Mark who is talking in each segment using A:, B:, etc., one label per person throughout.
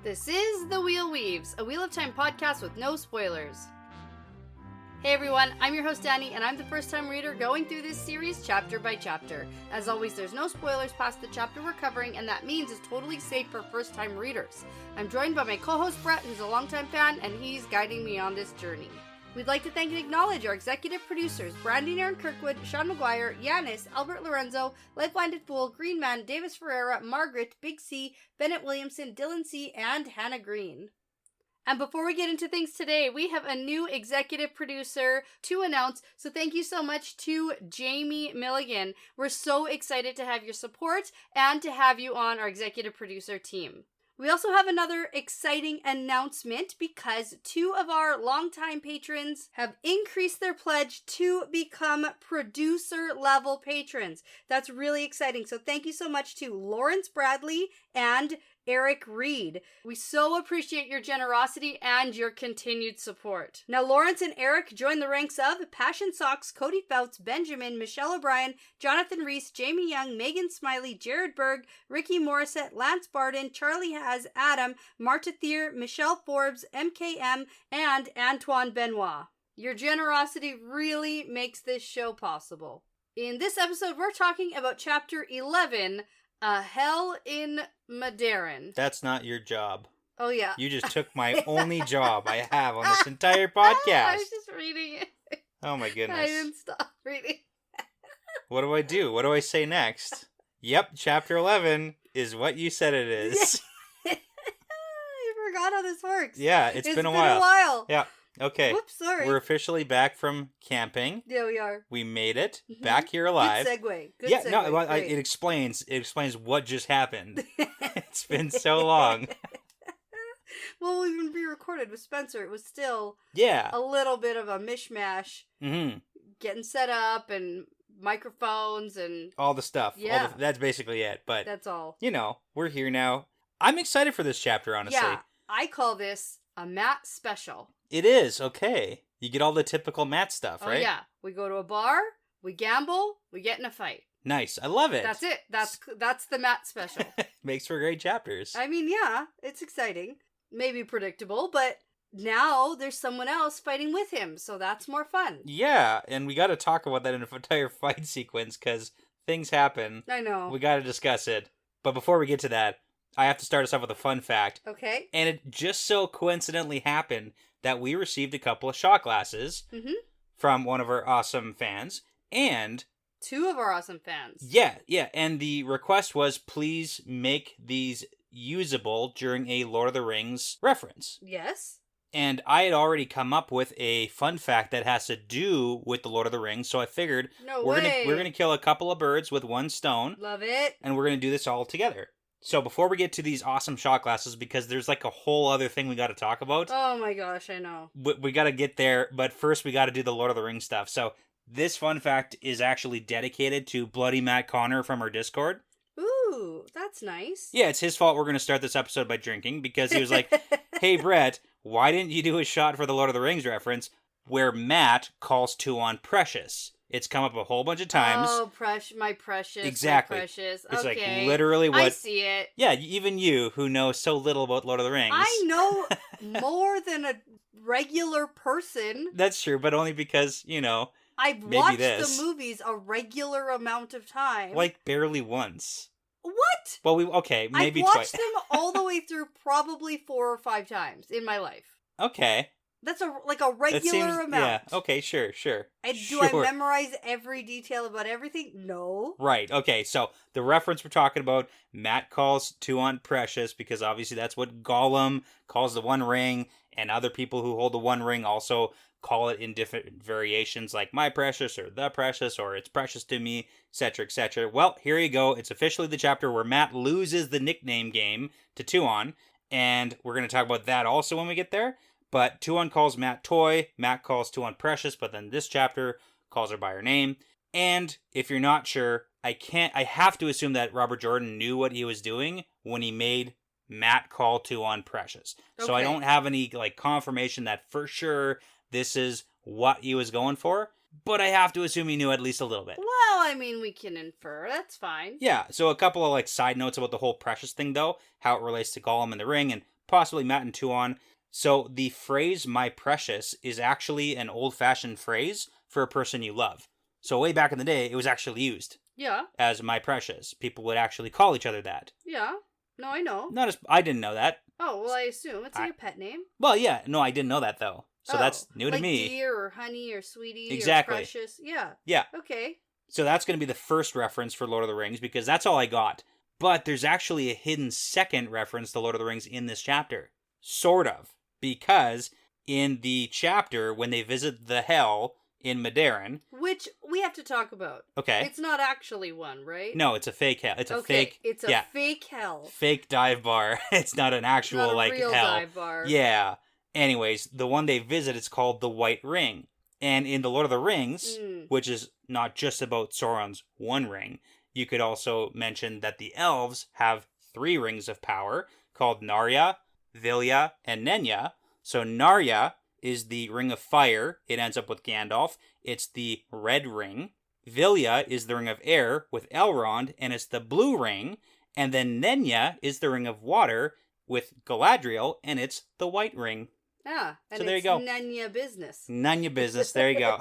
A: This is The Wheel Weaves, a Wheel of Time podcast with no spoilers. Hey everyone, I'm your host Dani, and I'm the first-time reader going through this series chapter by chapter. As always, there's no spoilers past the chapter we're covering, and that means it's totally safe for first-time readers. I'm joined by my co-host Brett, who's a longtime fan, and he's guiding me on this journey. We'd like to thank and acknowledge our executive producers, Brandy and Kirkwood, Sean McGuire, Yanis, Albert Lorenzo, LightBlindedFool, Green Man, Deyvis Ferreira, Margaret, Big C, Bennett Williamson, Dylan C, and Hannah Green. And before we get into things today, we have a new executive producer to announce, so thank you so much to Jamie Milligan. We're so excited to have your support and to have you on our executive producer team. We also have another exciting announcement because two of our longtime patrons have increased their pledge to become producer-level patrons. That's really exciting. So thank you so much to Lawrence Bradley and Eric Reed. We so appreciate your generosity and your continued support. Now, Lawrence and Eric join the ranks of Passion Socks, Cody Fouts, Benjamin, Michelle O'Brien, Jonathan Reese, Jamie Young, Megan Smiley, Jared Berg, Ricky Morissette, Lance Barden, Charlie Haz, Adam, Marta Thier, Michelle Forbes, MKM, and Antoine Benoit. Your generosity really makes this show possible. In this episode, we're talking about Chapter 11, A Hell in Maderin.
B: That's not your job.
A: Oh, yeah.
B: You just took my only job I have on this entire podcast.
A: I was just reading it.
B: Oh my goodness.
A: I didn't stop reading.
B: What do I do? What do I say next? Yep, chapter 11 is what you said it is.
A: I forgot how this works.
B: Yeah, it's been a while. Yeah. Okay.
A: Whoops, sorry.
B: We're officially back from camping.
A: Yeah, we are.
B: We made it. Back here alive.
A: Good segue. Good
B: yeah,
A: segue.
B: no, it explains what just happened. It's been so long.
A: Well, we even re-recorded with Spencer. It was still
B: a
A: little bit of a mishmash.
B: Mm-hmm.
A: Getting set up and microphones and
B: all the stuff.
A: Yeah.
B: That's basically it. But
A: that's all.
B: You know, we're here now. I'm excited for this chapter, honestly.
A: Yeah, I call this a Matt special.
B: It is, okay. You get all the typical Matt stuff, right?
A: Oh, yeah. We go to a bar, we gamble, we get in a fight.
B: Nice. I love it.
A: That's it. That's the Matt special.
B: Makes for great chapters.
A: I mean, yeah, it's exciting. Maybe predictable, but now there's someone else fighting with him, so that's more fun.
B: Yeah, and we got to talk about that in an entire fight sequence, because things happen.
A: I know.
B: We got to discuss it. But before we get to that, I have to start us off with a fun fact.
A: Okay.
B: And it just so coincidentally happened that we received a couple of shot glasses from one of our awesome fans, and
A: two of our awesome fans.
B: Yeah, and the request was, please make these usable during a Lord of the Rings reference.
A: Yes.
B: And I had already come up with a fun fact that has to do with the Lord of the Rings, so I figured we're gonna kill a couple of birds with one stone.
A: Love it.
B: And we're gonna do this all together. So before we get to these awesome shot glasses, because there's like a whole other thing we got to talk about.
A: Oh my gosh, I know.
B: We got to get there, but first we got to do the Lord of the Rings stuff. So this fun fact is actually dedicated to Bloody Matt Connor from our Discord.
A: Ooh, that's nice.
B: Yeah, it's his fault we're going to start this episode by drinking, because he was like, hey Brett, why didn't you do a shot for the Lord of the Rings reference where Matt calls Tuon precious? It's come up a whole bunch of times.
A: Oh, my precious.
B: Exactly.
A: My precious.
B: It's
A: okay.
B: like literally what...
A: I see it.
B: Yeah, even you, who know so little about Lord of the Rings.
A: I know more than a regular person.
B: That's true, but only because, you know,
A: I've watched the movies a regular amount of time.
B: Like, barely once.
A: What?
B: Well, maybe
A: I've watched
B: twice.
A: them all the way through probably 4 or 5 times in my life.
B: Okay.
A: That's a regular amount.
B: Yeah, okay, sure.
A: Do I memorize every detail about everything? No.
B: Right, okay, so the reference we're talking about, Matt calls Tuon precious, because obviously that's what Gollum calls the One Ring, and other people who hold the One Ring also call it in different variations, like my precious, or the precious, or it's precious to me, etc., etc. Well, here you go. It's officially the chapter where Matt loses the nickname game to Tuon, and we're going to talk about that also when we get there. But Tuon calls Matt Toy, Matt calls Tuon precious, but then this chapter calls her by her name. And if you're not sure, I have to assume that Robert Jordan knew what he was doing when he made Matt call Tuon precious. Okay. So I don't have any confirmation that for sure this is what he was going for, but I have to assume he knew at least a little bit.
A: Well, I mean, we can infer. That's fine.
B: Yeah, so a couple of side notes about the whole precious thing, though, how it relates to Gollum and the ring, and possibly Matt and Tuon. So the phrase "my precious" is actually an old-fashioned phrase for a person you love. So way back in the day, it was actually used.
A: Yeah.
B: As "my precious." People would actually call each other that.
A: Yeah. No, I know.
B: I didn't know that.
A: Oh, well, I assume. It's like a pet name.
B: Well, yeah. No, I didn't know that, though. So that's new to me.
A: Like dear or honey or sweetie
B: Exactly.
A: or precious. Yeah.
B: Yeah.
A: Okay.
B: So that's going to be the first reference for Lord of the Rings, because that's all I got. But there's actually a hidden second reference to Lord of the Rings in this chapter. Sort of. Because in the chapter, when they visit the Hell in Maderin...
A: Which we have to talk about.
B: Okay.
A: It's not actually one, right?
B: No, it's a fake hell. It's a fake...
A: It's a fake hell.
B: Fake dive bar. It's not an actual,
A: it's not a real
B: hell.
A: dive bar.
B: Yeah. Anyways, the one they visit, it's called the White Ring. And in the Lord of the Rings, which is not just about Sauron's one ring, you could also mention that the elves have 3 rings of power called Narya, Vilya, and Nenya. So Narya is the ring of fire. It ends up with Gandalf. It's the red ring. Vilya is the ring of air with Elrond, and it's the blue ring. And then Nenya is the ring of water with Galadriel, and it's the white ring.
A: Yeah, and
B: so there you go.
A: Nanya business.
B: Nanya business, there you go.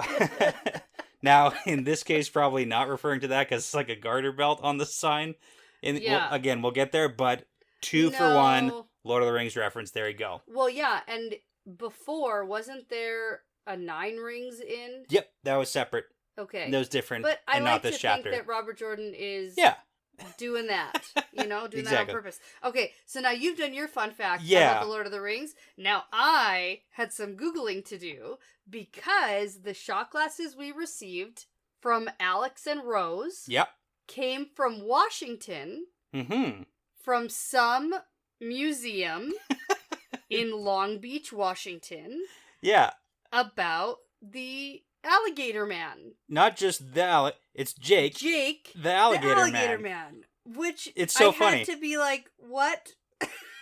B: Now, in this case, probably not referring to that because it's like a garter belt on the sign. Again, we'll get there, but 2 for 1 Lord of the Rings reference. There you go.
A: Well, yeah, and before, wasn't there a 9 rings in?
B: Yep, that was separate.
A: Okay.
B: That was different,
A: but I
B: and
A: like
B: not this
A: to
B: chapter.
A: think that Robert Jordan is doing that, doing
B: exactly.
A: that on purpose. Okay, so now you've done your fun fact about the Lord of the Rings. Now I had some Googling to do because the shot glasses we received from Alex and Rose came from Washington, from some museum in Long Beach, Washington.
B: Yeah.
A: About the alligator man.
B: Not just it's Jake.
A: Jake,
B: the alligator
A: man. Which
B: it's so funny.
A: I had to be like, what?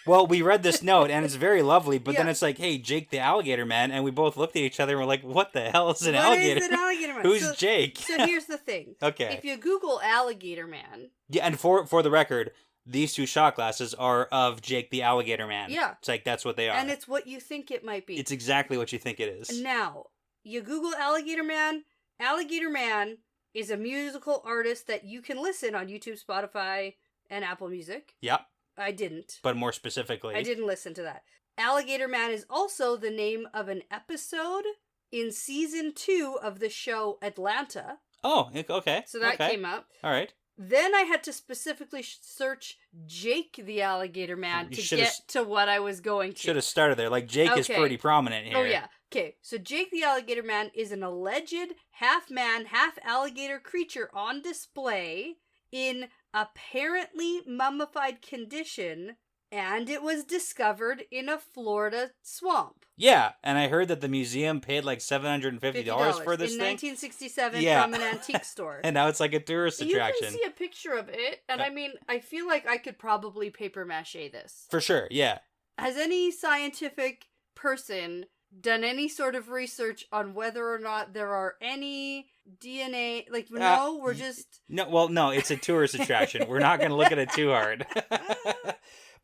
B: Well, we read this note, and it's very lovely, but then it's like, hey, Jake the alligator man, and we both looked at each other and we're like, what the hell is an alligator?
A: What is an alligator man?
B: Who's Jake?
A: So here's the thing.
B: Okay.
A: If you Google alligator man...
B: Yeah, and for the record, these 2 shot glasses are of Jake the alligator man.
A: Yeah.
B: It's like, that's what they are.
A: And it's what you think it might be.
B: It's exactly what you think it is.
A: Now, you Google alligator man. Alligator man is a musical artist that you can listen on YouTube, Spotify, and Apple Music.
B: Yep.
A: I didn't.
B: But more specifically.
A: I didn't listen to that. Alligator Man is also the name of an episode in season 2 of the show Atlanta.
B: Oh, okay.
A: So that came up.
B: All right.
A: Then I had to specifically search Jake the Alligator Man to get to what I was going to.
B: Should have started there. Like, Jake is pretty prominent here.
A: Oh, yeah. Okay, so Jake the Alligator Man is an alleged half-man, half-alligator creature on display in apparently mummified condition, and it was discovered in a Florida swamp.
B: Yeah, and I heard that the museum paid like $750 for this
A: in
B: thing.
A: 1967 from an antique store.
B: And now it's like a tourist attraction.
A: You can see a picture of it, and I mean, I feel like I could probably paper mache this.
B: For sure, yeah.
A: Has any scientific person done any sort of research on whether or not there are any DNA? Like, no, we're just...
B: No, it's a tourist attraction. We're not going to look at it too hard.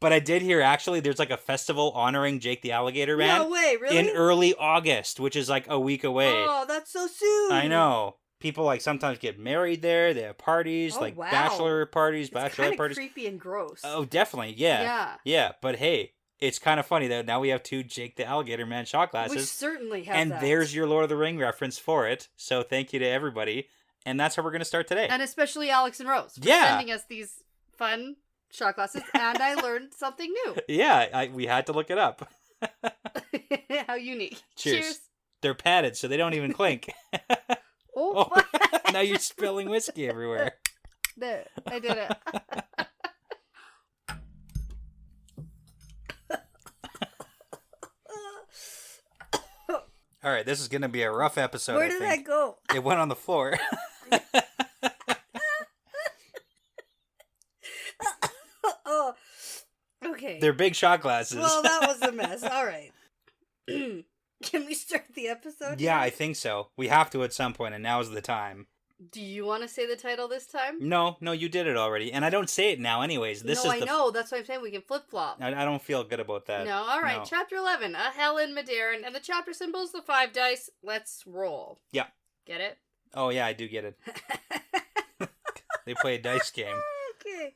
B: But I did hear, actually, there's like a festival honoring Jake the Alligator Man.
A: No way, really?
B: In early August, which is like a week away.
A: Oh, that's so soon.
B: I know. People like sometimes get married there. They have parties, bachelor parties, bachelorette parties.
A: It's creepy and gross.
B: Oh, definitely, yeah. Yeah, but hey, it's kind of funny that now we have 2 Jake the Alligator Man shot glasses.
A: We certainly have
B: and
A: that.
B: There's your Lord of the Ring reference for it. So thank you to everybody. And that's how we're going to start today.
A: And especially Alex and Rose for sending us these fun shot glasses, and I learned something new.
B: Yeah, we had to look it up.
A: How unique.
B: Cheers. They're padded, so they don't even clink.
A: Oh.
B: Now you're spilling whiskey everywhere.
A: There, I did it.
B: All right, this is going to be a rough episode.
A: Where did that go?
B: It went on the floor.
A: Oh, okay.
B: They're big shot glasses.
A: Well, that was a mess. All right. Can we start the episode?
B: Yeah, I think so. We have to at some point, and now's the time.
A: Do you want to say the title this time?
B: No, you did it already. And I don't say it now anyways.
A: I know. That's why I'm saying we can flip-flop.
B: I don't feel good about that.
A: No, all right.
B: No.
A: Chapter 11, A Hell in Maderin, and the chapter symbol's the 5 dice. Let's roll.
B: Yeah.
A: Get it?
B: Oh, yeah, I do get it. They play a dice game.
A: Okay.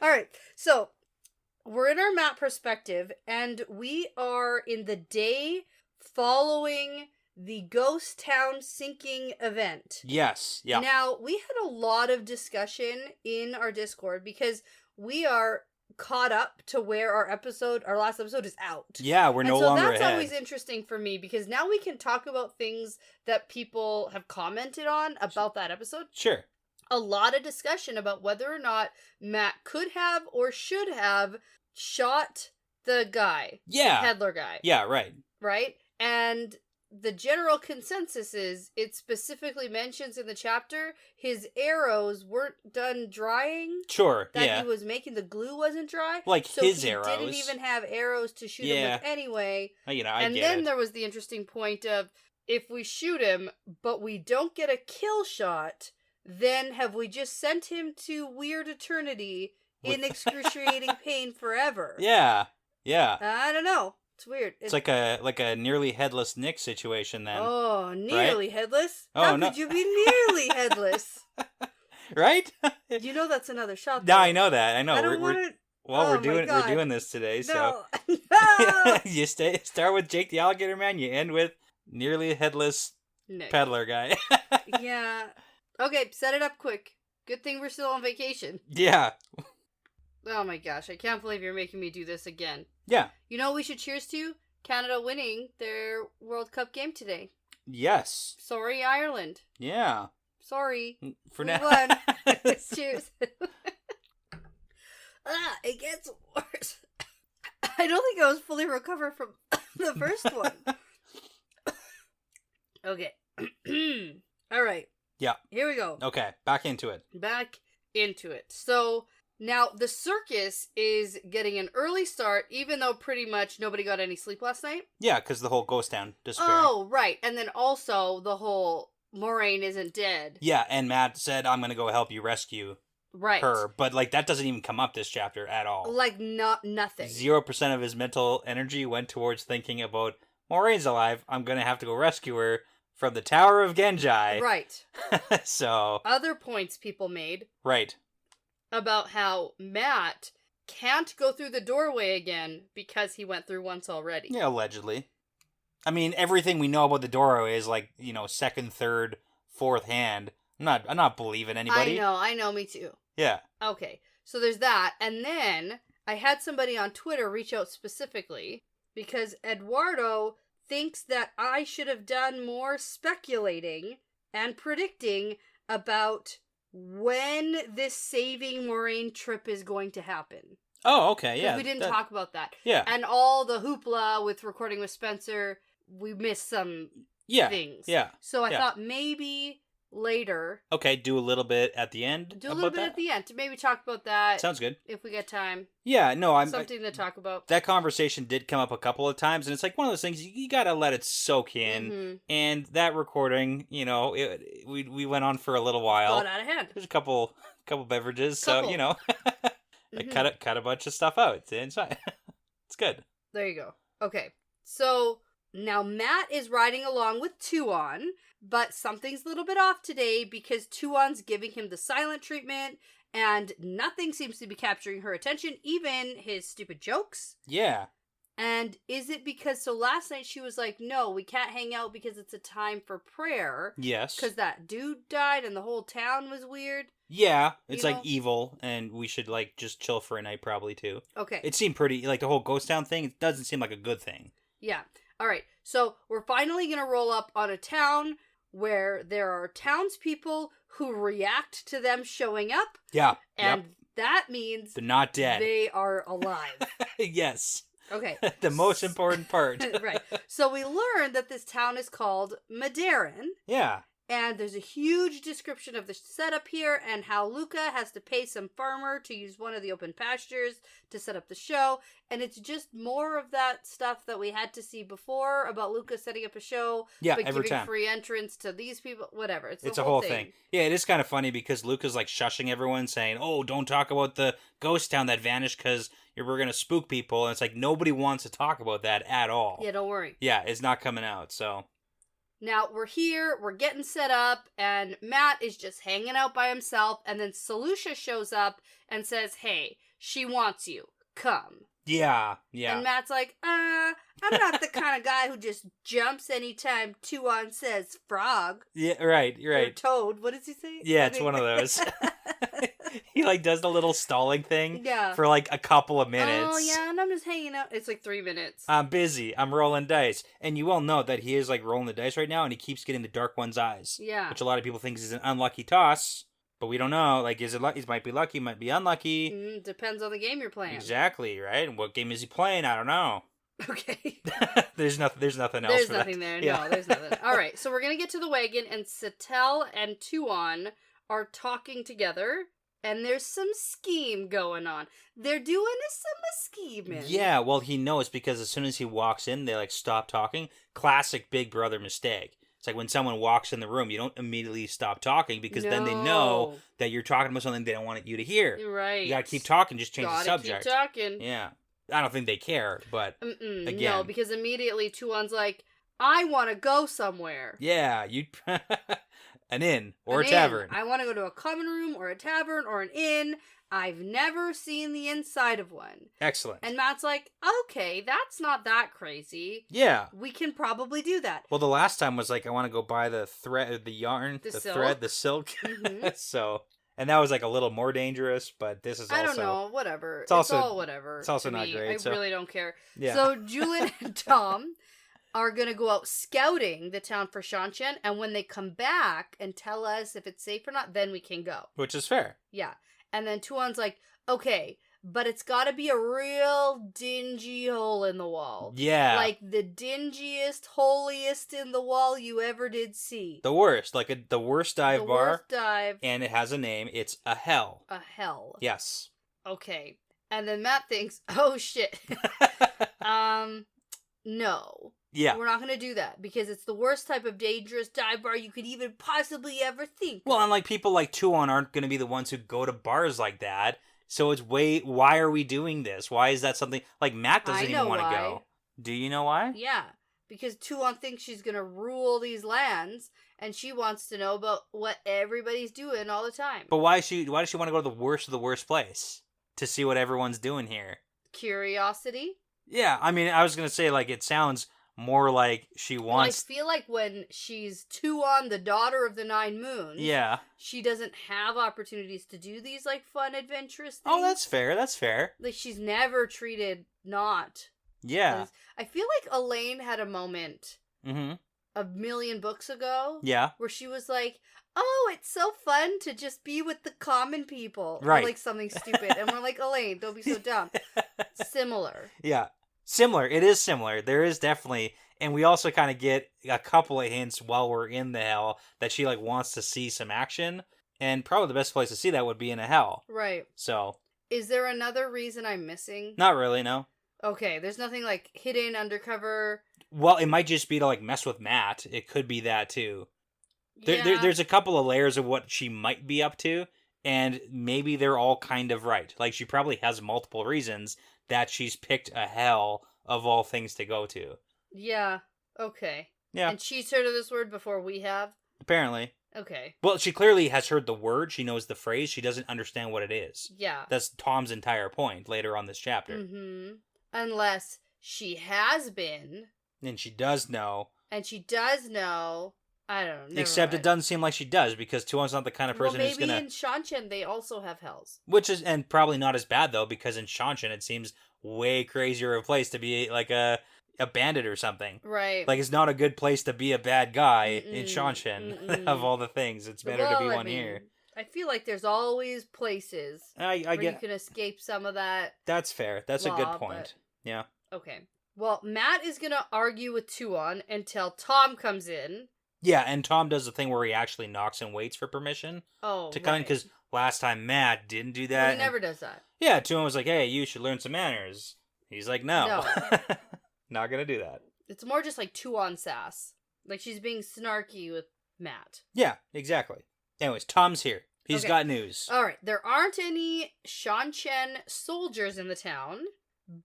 A: All right. So, we're in our map perspective, and we are in the day following the ghost town sinking event.
B: Yes. Yeah.
A: Now, we had a lot of discussion in our Discord because we are caught up to where our last episode is out.
B: Yeah, we're no longer ahead.
A: So that's always interesting for me because now we can talk about things that people have commented on about that episode.
B: Sure.
A: A lot of discussion about whether or not Matt could have or should have shot the guy.
B: Yeah.
A: The peddler guy.
B: Yeah, right.
A: Right? And the general consensus is, it specifically mentions in the chapter, his arrows weren't done drying.
B: Sure,
A: that he was making, the glue wasn't dry.
B: Like
A: so
B: his
A: he
B: arrows.
A: Didn't even have arrows to shoot him with anyway.
B: I
A: and
B: get
A: then
B: it.
A: there was the interesting point of, if we shoot him, but we don't get a kill shot, then have we just sent him to weird eternity in excruciating pain forever?
B: Yeah.
A: I don't know. It's weird.
B: It's like a nearly headless Nick situation then.
A: Oh, nearly headless?
B: Oh,
A: How
B: no.
A: could you be nearly headless?
B: Right?
A: You know that's another shot.
B: No, I know that. I know.
A: I don't want to...
B: Well, we're doing this today, so
A: No.
B: you start with Jake the Alligator Man, you end with nearly headless
A: Nick.
B: peddler guy.
A: Yeah. Okay, set it up quick. Good thing we're still on vacation.
B: Yeah.
A: Oh my gosh, I can't believe you're making me do this again.
B: Yeah.
A: You know what we should cheers to? Canada winning their World Cup game today.
B: Yes.
A: Sorry, Ireland.
B: Yeah.
A: Sorry.
B: For
A: we
B: now.
A: won. Cheers. It gets worse. I don't think I was fully recovered from the first one. Okay. All right.
B: Yeah.
A: Here we go.
B: Okay, back into it.
A: Back into it. So now the circus is getting an early start, even though pretty much nobody got any sleep last night.
B: Yeah, because the whole ghost town disappeared.
A: Oh, right. And then also the whole Moraine isn't dead.
B: Yeah, and Matt said, I'm going to go help you rescue her. But, like, that doesn't even come up this chapter at all.
A: Like, nothing.
B: 0% of his mental energy went towards thinking about, Moraine's alive, I'm going to have to go rescue her from the Tower of Genji.
A: Right.
B: So.
A: Other points people made.
B: Right.
A: About how Matt can't go through the doorway again because he went through once already.
B: Yeah, allegedly. I mean, everything we know about the doorway is like, second, third, fourth hand. I'm not believing anybody.
A: I know, me too.
B: Yeah.
A: Okay, so there's that. And then I had somebody on Twitter reach out specifically because Eduardo thinks that I should have done more speculating and predicting about when this saving Moraine trip is going to happen.
B: Oh, okay, yeah.
A: We didn't talk about that.
B: Yeah.
A: And all the hoopla with recording with Spencer, we missed some things.
B: Yeah.
A: So I thought maybe later.
B: Okay, do a little bit at the end.
A: Do a little bit at the end to maybe talk about that.
B: Sounds good.
A: If we get time.
B: Yeah, no,
A: something to talk about.
B: That conversation did come up a couple of times, and it's like one of those things you gotta let it soak in.
A: Mm-hmm.
B: And that recording, we went on for a little while.
A: Got out of hand.
B: There's a couple beverages, so I cut a bunch of stuff out. It's fine. It's good.
A: There you go. Okay, so now Matt is riding along with Tuon, but something's a little bit off today because Tuon's giving him the silent treatment, and nothing seems to be capturing her attention, even his stupid jokes.
B: Yeah.
A: And is it because, so last night she was like, no, we can't hang out because it's a time for prayer.
B: Yes.
A: Because that dude died and the whole town was weird.
B: Yeah, it's like evil, and we should just chill for a night probably too.
A: Okay.
B: It seemed pretty, the whole ghost town thing, it doesn't seem like a good thing.
A: Yeah. All right. So we're finally going to roll up on a town where there are townspeople who react to them showing up.
B: Yeah.
A: And that means
B: they're not dead.
A: They are alive.
B: Yes.
A: Okay.
B: The most important part.
A: Right. So we learned that this town is called Maderin.
B: Yeah.
A: And there's a huge description of the setup here and how Luca has to pay some farmer to use one of the open pastures to set up the show. And it's just more of that stuff that we had to see before about Luca setting up a show, but
B: every
A: giving
B: time.
A: free entrance to these people, whatever. It's
B: a whole thing. Yeah, it is kind of funny because Luca's like shushing everyone, saying, "Oh, don't talk about the ghost town that vanished because we're going to spook people." And it's like nobody wants to talk about that at all.
A: Yeah, don't worry.
B: Yeah, it's not coming out, so...
A: Now, we're here, we're getting set up, and Matt is just hanging out by himself, and then Salusha shows up and says, "Hey, she wants you. Come."
B: Yeah.
A: And Matt's like, I'm not the kind of guy who just jumps anytime Tuon says frog.
B: Yeah, right.
A: Or toad. What does he say?
B: Yeah, it's one of those. He, like, does the little stalling thing for, like, a couple of minutes.
A: Oh, yeah, and I'm just hanging out. It's like 3 minutes.
B: I'm busy. I'm rolling dice. And you all know that he is, like, rolling the dice right now, and he keeps getting the Dark One's eyes.
A: Yeah.
B: Which a lot of people think is an unlucky toss, but we don't know. Like, is it lucky? It might be lucky, might be unlucky.
A: Depends on the game you're playing.
B: Exactly, right? And what game is he playing? I don't know.
A: Okay.
B: There's nothing else.
A: There's nothing there. Yeah. No, there's nothing. All right, so we're going to get to the wagon, and Satel and Tuon are talking together. And there's some scheme going on. They're doing some scheming.
B: Yeah, well, he knows because as soon as he walks in, they, like, stop talking. Classic Big Brother mistake. It's like when someone walks in the room, you don't immediately stop talking because then they know that you're talking about something they don't want you to hear.
A: Right.
B: You gotta keep talking, just change the subject.
A: Keep talking.
B: Yeah. I don't think they care, but again.
A: No, because immediately Tuon's like, I want to go somewhere.
B: Yeah, you... An inn or a tavern.
A: I want to go to a common room or a tavern or an inn. I've never seen the inside of one.
B: Excellent.
A: And Matt's like, okay, that's not that crazy.
B: Yeah.
A: We can probably do that.
B: Well, the last time was like, I want to go buy the thread, the yarn, the
A: silk.
B: thread, the silk. Mm-hmm. So, and that was like a little more dangerous, but this is also...
A: I don't know, whatever.
B: It's
A: all whatever.
B: It's also not great.
A: I really don't care.
B: Yeah.
A: So Julian and Tom are going to go out scouting the town for Shanshan, and when they come back and tell us if it's safe or not, then we can go.
B: Which is fair.
A: Yeah. And then Tuon's like, okay, but it's got to be a real dingy hole in the wall.
B: Yeah.
A: Like the dingiest, holiest in the wall you ever did see.
B: The worst. Like the worst dive bar.
A: The worst dive.
B: And it has a name. It's a hell.
A: A hell.
B: Yes.
A: Okay. And then Matt thinks, oh shit. No.
B: Yeah.
A: We're not going to do that because it's the worst type of dangerous dive bar you could even possibly ever think.
B: Well, and like people like Tuon aren't going to be the ones who go to bars like that. So it's why are we doing this? Why is that something like Matt doesn't even want to go? Do you know why?
A: Yeah. Because Tuon thinks she's going to rule these lands and she wants to know about what everybody's doing all the time.
B: But why does she want to go to the worst of the worst place? To see what everyone's doing here.
A: Curiosity?
B: Yeah, I mean, I was going to say, like, it sounds more like she wants...
A: Well, I feel like when she's Tuon, the daughter of the Nine Moons,
B: yeah,
A: she doesn't have opportunities to do these, like, fun, adventurous things.
B: Oh, that's fair.
A: Like, she's never treated not.
B: Yeah.
A: I feel like Elaine had a moment a million books ago.
B: Yeah.
A: Where she was like, oh, it's so fun to just be with the common people.
B: Right.
A: Or like something stupid. And we're like, Elaine, don't be so dumb. Similar.
B: Yeah. Similar. It is similar. There is definitely, and we also kind of get a couple of hints while we're in the hell that she like wants to see some action, and probably the best place to see that would be in a hell.
A: Right.
B: So.
A: Is there another reason I'm missing?
B: Not really, no.
A: Okay, there's nothing like hidden undercover.
B: Well, it might just be to like mess with Matt. It could be that too.
A: Yeah.
B: There's a couple of layers of what she might be up to, and maybe they're all kind of right. Like she probably has multiple reasons that she's picked a hell of all things to go to.
A: Yeah. Okay.
B: Yeah.
A: And she's heard of this word before we have?
B: Apparently.
A: Okay.
B: Well, she clearly has heard the word. She knows the phrase. She doesn't understand what it is.
A: Yeah.
B: That's Tom's entire point later on this chapter.
A: Mm-hmm. Unless she has been.
B: And she does know.
A: And she does know. I don't know.
B: Except it doesn't seem like she does, because Tuon's not the kind of person who's gonna...
A: maybe in Shanshan they also have hells.
B: Which is, and probably not as bad, though, because in Shanshan it seems way crazier of a place to be, like, a bandit or something.
A: Right.
B: Like, it's not a good place to be a bad guy in Shanshan. Of all the things, it's better to be one here.
A: I feel like there's always places where you can escape some of that.
B: That's fair. That's a good point.
A: But...
B: Yeah.
A: Okay. Well, Matt is going to argue with Tuon until Tom comes in
B: Yeah, and Tom does the thing where he actually knocks and waits for permission to come in, because last time Matt didn't do that.
A: Well, he never does that.
B: Yeah, Tuon was like, hey, you should learn some manners. He's like, no. Not gonna do that.
A: It's more just like Tuon sass. Like she's being snarky with Matt.
B: Yeah, exactly. Anyways, Tom's here. He's got news.
A: All right, there aren't any Shan-Chen soldiers in the town,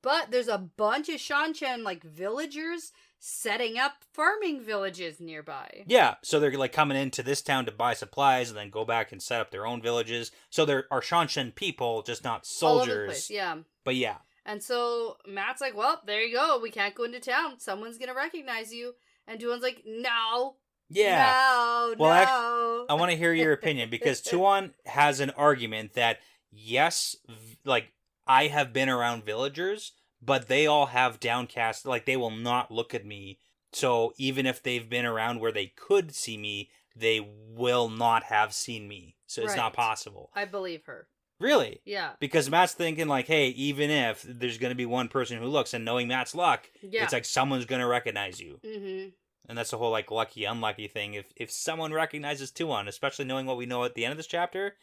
A: but there's a bunch of Shan-Chen, like, villagers setting up farming villages nearby.
B: Yeah, so they're, like, coming into this town to buy supplies and then go back and set up their own villages. So there are Shan-Chen people, just not soldiers.
A: All over the place, yeah.
B: But yeah.
A: And so Matt's like, well, there you go. We can't go into town. Someone's going to recognize you. And Tuon's like, no.
B: Yeah.
A: No.
B: Well, I want to hear your opinion, because Tuon has an argument that, yes, like, I have been around villagers, but they all have downcast, like, they will not look at me. So even if they've been around where they could see me, they will not have seen me. So it's not possible.
A: I believe her.
B: Really?
A: Yeah.
B: Because Matt's thinking, like, hey, even if there's going to be one person who looks, and knowing Matt's luck, it's like someone's going to recognize you. Mm-hmm. And that's the whole, like, lucky, unlucky thing. If someone recognizes Tuon, especially knowing what we know at the end of this chapter,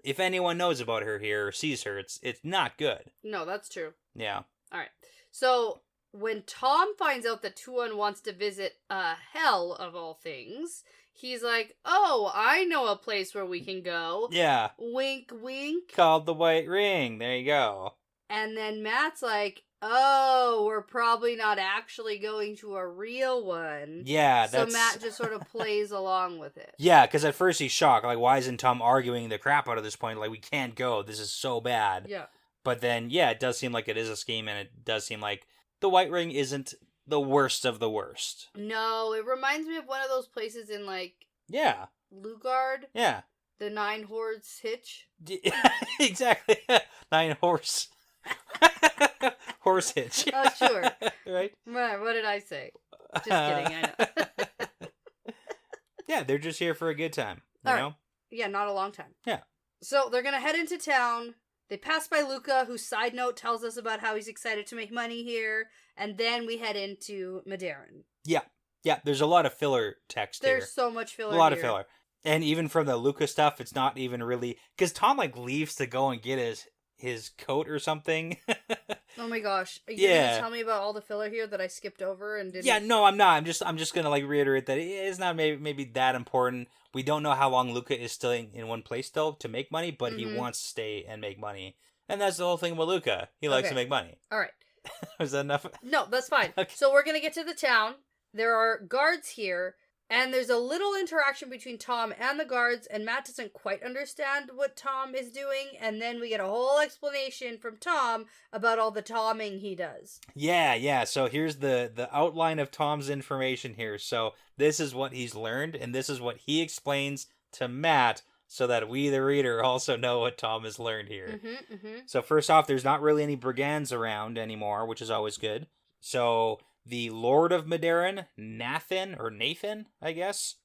B: if anyone knows about her here or sees her, it's not good.
A: No, that's true.
B: Yeah.
A: All right. So when Tom finds out that Tuon wants to visit hell, of all things, he's like, oh, I know a place where we can go.
B: Yeah.
A: Wink, wink.
B: Called the White Ring. There you go.
A: And then Matt's like, oh, we're probably not actually going to a real one.
B: Yeah,
A: So Matt just sort of plays along with it.
B: Yeah, because at first he's shocked. Like, why isn't Tom arguing the crap out of this point? Like, we can't go. This is so bad.
A: Yeah.
B: But then, yeah, it does seem like it is a scheme, and it does seem like the White Ring isn't the worst of the worst.
A: No, it reminds me of one of those places in, like...
B: Yeah.
A: Lugard?
B: Yeah.
A: The 9 Horse Hitch?
B: Exactly. 9 Horse... Horse hitch.
A: Oh, sure.
B: Right?
A: What did I say? Just kidding, I know.
B: Yeah, they're just here for a good time. You know?
A: Yeah, not a long time.
B: Yeah.
A: So they're going to head into town. They pass by Luca, whose side note tells us about how he's excited to make money here. And then we head into Maderin. Yeah.
B: Yeah, there's a lot of filler text here.
A: There's so much filler
B: A lot of filler. And even from the Luca stuff, it's not even really... Because Tom, like, leaves to go and get his coat or something.
A: Oh my gosh. Are you going to tell me about all the filler here that I skipped over and didn't...
B: Yeah, no, I'm not. I'm just going to, like, reiterate that it's not maybe that important. We don't know how long Luca is still in one place still to make money, but he wants to stay and make money. And that's the whole thing about Luca. He likes to make money.
A: All right.
B: Is that enough?
A: No, that's fine. Okay. So we're going to get to the town. There are guards here. And there's a little interaction between Tom and the guards, and Matt doesn't quite understand what Tom is doing, and then we get a whole explanation from Tom about all the Tomming he does.
B: Yeah, so here's the outline of Tom's information here. So this is what he's learned, and this is what he explains to Matt, so that we, the reader, also know what Tom has learned here. So first off, there's not really any brigands around anymore, which is always good. So... the Lord of Maderin, Nathan, I guess.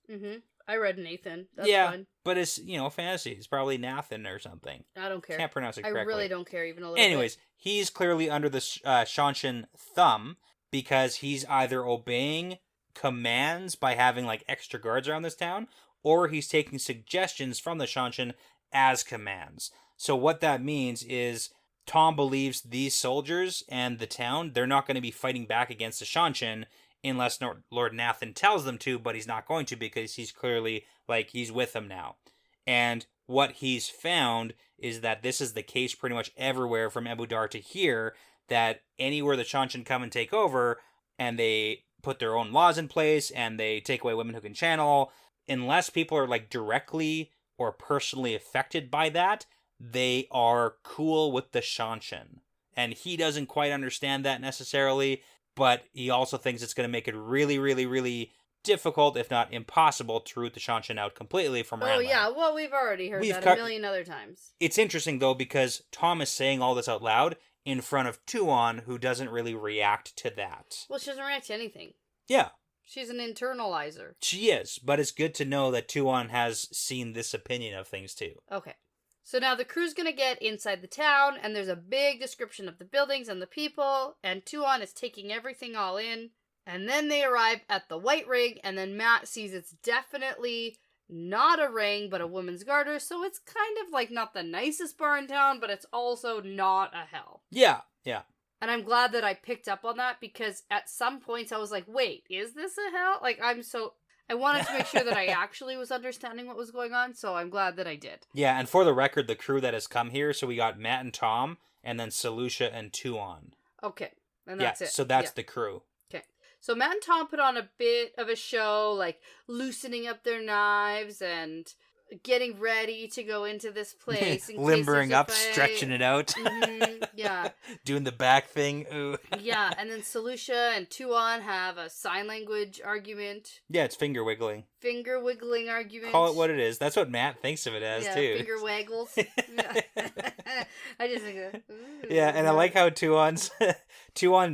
A: I read Nathan. That's fine.
B: But it's, fantasy. It's probably Nathan or something.
A: I don't care.
B: Can't pronounce it correctly.
A: I really don't care even a little
B: Anyways, he's clearly under the Shan-Chen thumb, because he's either obeying commands by having, like, extra guards around this town, or he's taking suggestions from the Shan-Chen as commands. So what that means is... Tom believes these soldiers and the town, they're not going to be fighting back against the Shan-Chen unless Lord Nathan tells them to, but he's not going to because he's clearly, like, he's with them now. And what he's found is that this is the case pretty much everywhere from Abu Dar to here, that anywhere the Shan-Chen come and take over, and they put their own laws in place, and they take away women who can channel, unless people are, like, directly or personally affected by that, they are cool with the Shan-Chen. And he doesn't quite understand that necessarily, but he also thinks it's going to make it really, really, really difficult, if not impossible, to root the Shan-Chen out completely from Randland.
A: Oh, yeah. Well, we've already heard that a million other times.
B: It's interesting, though, because Tom is saying all this out loud in front of Tuon, who doesn't really react to that.
A: Well, she doesn't react to anything.
B: Yeah.
A: She's an internalizer.
B: She is, but it's good to know that Tuon has seen this opinion of things, too.
A: Okay. So now the crew's gonna get inside the town, and there's a big description of the buildings and the people, and Tuon is taking everything all in. And then they arrive at the white ring, and then Matt sees it's definitely not a ring, but a woman's garter, so it's kind of like not the nicest bar in town, but it's also not a hell.
B: Yeah.
A: And I'm glad that I picked up on that, because at some points I was like, wait, is this a hell? Like, I wanted to make sure that I actually was understanding what was going on, so I'm glad that I did.
B: Yeah, and for the record, the crew that has come here, so we got Matt and Tom, and then Solutia and Tuon.
A: Okay, and that's it.
B: So that's the crew.
A: Okay, so Matt and Tom put on a bit of a show, like loosening up their knives and getting ready to go into this place.
B: Limbering up, stretching it out.
A: Mm-hmm, yeah.
B: Doing the back thing. Ooh.
A: Yeah, and then Solutia and Tuon have a sign language argument.
B: Yeah, it's finger wiggling.
A: Finger wiggling argument.
B: Call it what it is. That's what Matt thinks of it as, too.
A: Finger waggles. I just think
B: yeah, and I like how Tuon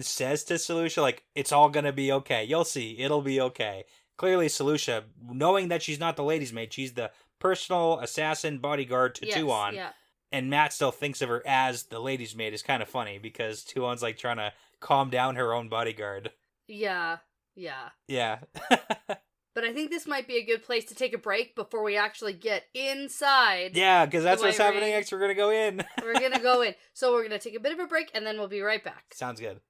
B: says to Solutia, like, it's all gonna be okay. You'll see. It'll be okay. Clearly, Solutia, knowing that she's not the lady's maid, she's the personal assassin bodyguard to Tuon.
A: Yeah.
B: And Matt still thinks of her as the lady's maid is kind of funny because Tuon's like trying to calm down her own bodyguard.
A: Yeah. But I think this might be a good place to take a break before we actually get inside.
B: Yeah, because that's what's happening
A: ring.
B: next. We're going to go in.
A: We're going to go in. So we're going to take a bit of a break and then we'll be right back.
B: Sounds good.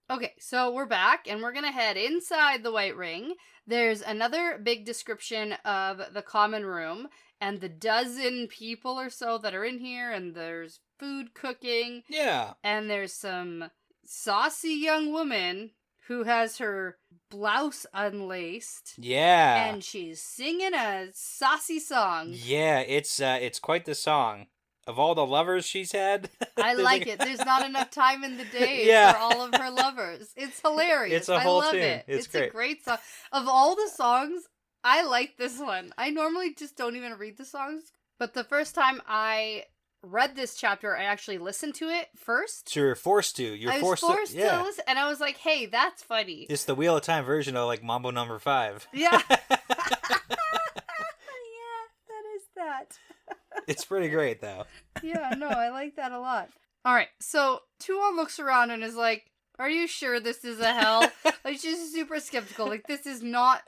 A: Okay, so we're back and we're going to head inside the White Ring. There's another big description of the common room and the dozen people or so that are in here, and there's food cooking.
B: Yeah.
A: And there's some saucy young woman who has her blouse unlaced.
B: Yeah.
A: And she's singing a saucy song.
B: Yeah, it's quite the song. Of all the lovers she's had.
A: I like it. There's not enough time in the day for all of her lovers. It's hilarious.
B: It's a whole
A: I love
B: tune.
A: it.
B: It's
A: a great song. Of all the songs, I like this one. I normally just don't even read the songs. But the first time I read this chapter, I actually listened to it first.
B: So you're forced to.
A: I was forced to listen. And I was like, hey, that's funny.
B: It's the Wheel of Time version of like Mambo number 5.
A: Yeah. Yeah, that is that.
B: It's pretty great, though.
A: Yeah, no, I like that a lot. All right, so Tuon looks around and is like, are you sure this is a hell? Like, she's super skeptical. Like, this is not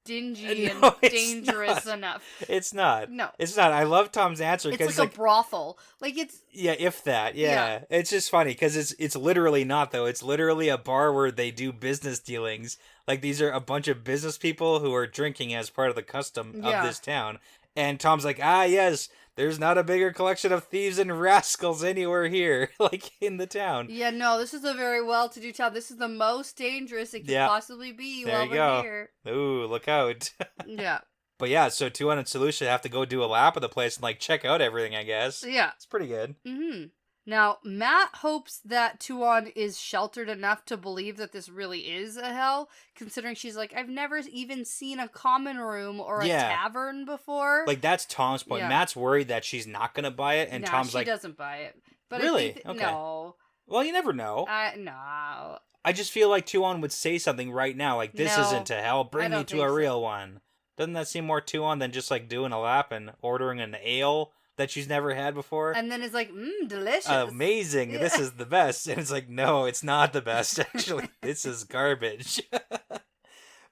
A: dingy and dangerous enough.
B: It's not.
A: No.
B: It's not. I love Tom's answer.
A: It's like a brothel. Like, it's...
B: Yeah, if that. Yeah. It's just funny, because it's literally not, though. It's literally a bar where they do business dealings. Like, these are a bunch of business people who are drinking as part of the custom of this town. And Tom's like, yes... There's not a bigger collection of thieves and rascals anywhere here, like in the town. Yeah, no,
A: this is a very well-to-do town. This is the most dangerous it can possibly be while we're here.
B: Ooh, look out.
A: Yeah.
B: But yeah, so Tuon and Solutia have to go do a lap of the place and like check out everything, I guess.
A: Yeah.
B: It's pretty good.
A: Mm-hmm. Now, Matt hopes that Tuon is sheltered enough to believe that this really is a hell, considering she's like, I've never even seen a common room or a tavern before.
B: Like, that's Tom's point. Yeah. Matt's worried that she's not going to buy it, and Tom's like...
A: she doesn't buy it. But
B: really?
A: I think no.
B: Well, you never know.
A: No.
B: I just feel like Tuon would say something right now, like, this isn't a hell, bring me to a real one. Doesn't that seem more Tuon than just, like, doing a lap and ordering an ale that she's never had before?
A: And then it's like, delicious.
B: Amazing. Yeah. This is the best. And it's like, no, it's not the best, actually. This is garbage.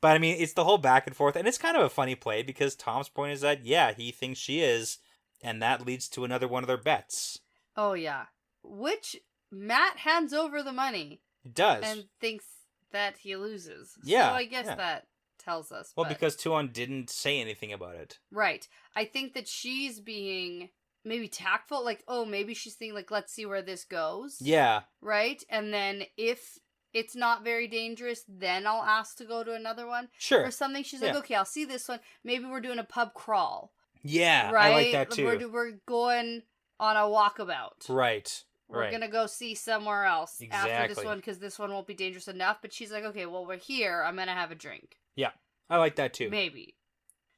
B: But, I mean, it's the whole back and forth. And it's kind of a funny play because Tom's point is that, he thinks she is. And that leads to another one of their bets.
A: Oh, yeah. Which Matt hands over the money.
B: He does.
A: And thinks that he loses.
B: Yeah.
A: So I guess that tells us.
B: Well, because Tuon didn't say anything about it.
A: Right. I think that she's being maybe tactful, like, maybe she's thinking, like, let's see where this goes.
B: Yeah.
A: Right? And then if it's not very dangerous, then I'll ask to go to another one.
B: Sure.
A: Or something. She's like, okay, I'll see this one. Maybe we're doing a pub crawl.
B: Yeah,
A: right?
B: I like that too.
A: We're going on a walkabout.
B: Right.
A: We're going to go see somewhere else after this one because this one won't be dangerous enough. But she's like, okay, well, we're here. I'm going to have a drink.
B: Yeah, I like that too.
A: Maybe.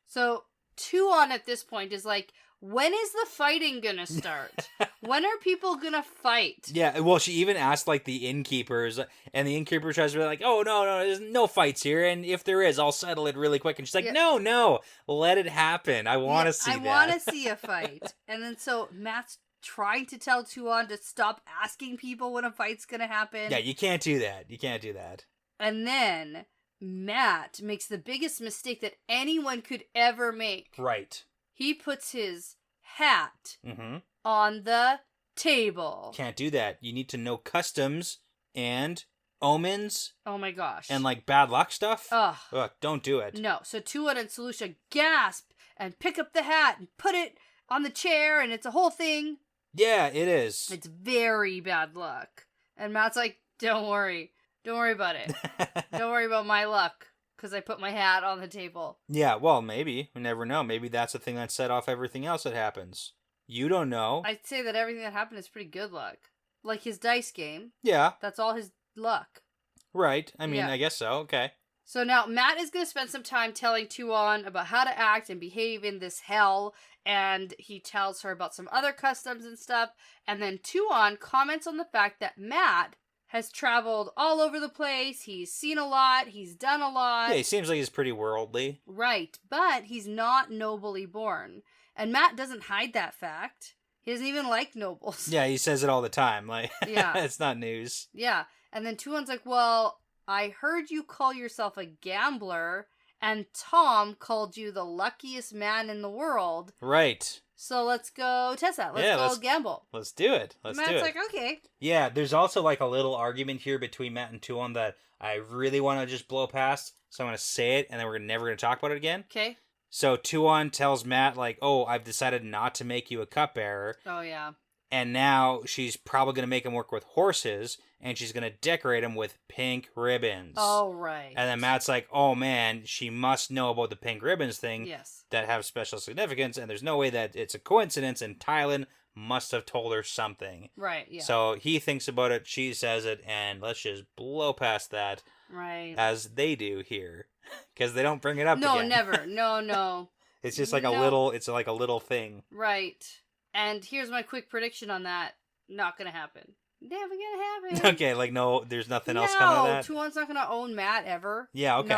A: So Tuon at this point is like, when is the fighting gonna start? When are people gonna fight?
B: Yeah, well, she even asked, like, the innkeepers, and the innkeeper tries to be like, oh, no, there's no fights here, and if there is, I'll settle it really quick. And she's like, no, let it happen. I want to see that.
A: I want to see a fight. And then so Matt's trying to tell Tuon to stop asking people when a fight's gonna happen.
B: Yeah, you can't do that.
A: And then Matt makes the biggest mistake that anyone could ever make.
B: Right.
A: He puts his hat
B: Mm-hmm.
A: on the table.
B: Can't do that. You need to know customs and omens
A: Oh my gosh.
B: and like bad luck stuff.
A: Ugh.
B: Ugh, don't do it.
A: No. So Tuon and Selusha gasp and pick up the hat and put it on the chair, and it's a whole thing.
B: Yeah, it is.
A: It's very bad luck. And Matt's like, don't worry. Don't worry about it. Don't worry about my luck, because I put my hat on the table.
B: Yeah, well, maybe. We never know. Maybe that's the thing that set off everything else that happens. You don't know.
A: I'd say that everything that happened is pretty good luck. Like his dice game.
B: Yeah.
A: That's all his luck.
B: Right. I mean,
A: Yeah.
B: I guess so. Okay.
A: So now Matt is going to spend some time telling Tuon about how to act and behave in this hell, and he tells her about some other customs and stuff, and then Tuon comments on the fact that Matt has traveled all over the place, he's seen a lot, he's done a lot.
B: Yeah, he seems like he's pretty worldly.
A: Right, but he's not nobly born, and Matt doesn't hide that fact. He doesn't even like nobles.
B: Yeah, he says it all the time. Like,
A: Yeah.
B: It's not news.
A: Yeah, and then Tuon's like, well, I heard you call yourself a gambler, and Tom called you the luckiest man in the world.
B: Right.
A: So let's go test that. Let's gamble.
B: Let's do it. Let's do it.
A: Matt's like, okay.
B: Yeah, there's also like a little argument here between Matt and Tuon that I really want to just blow past. So I'm going to say it, and then we're never going to talk about it again.
A: Okay.
B: So Tuon tells Matt, like, oh, I've decided not to make you a cupbearer.
A: Oh, yeah.
B: And now she's probably going to make him work with horses, and she's going to decorate him with pink ribbons.
A: Oh, right.
B: And then Matt's like, oh man, she must know about the pink ribbons thing
A: Yes.
B: that have special significance, and there's no way that it's a coincidence, and Tylan must have told her something.
A: Right, yeah.
B: So he thinks about it, she says it, and let's just blow past that
A: Right.
B: as they do here. Because they don't bring it up
A: No,
B: again.
A: never. No.
B: It's just like
A: No.
B: it's like a little thing.
A: Right. And here's my quick prediction on that. Not gonna happen. Never gonna happen.
B: Okay, like no, there's nothing else coming of that?
A: No, Tuon's not gonna own Matt ever.
B: Yeah, okay.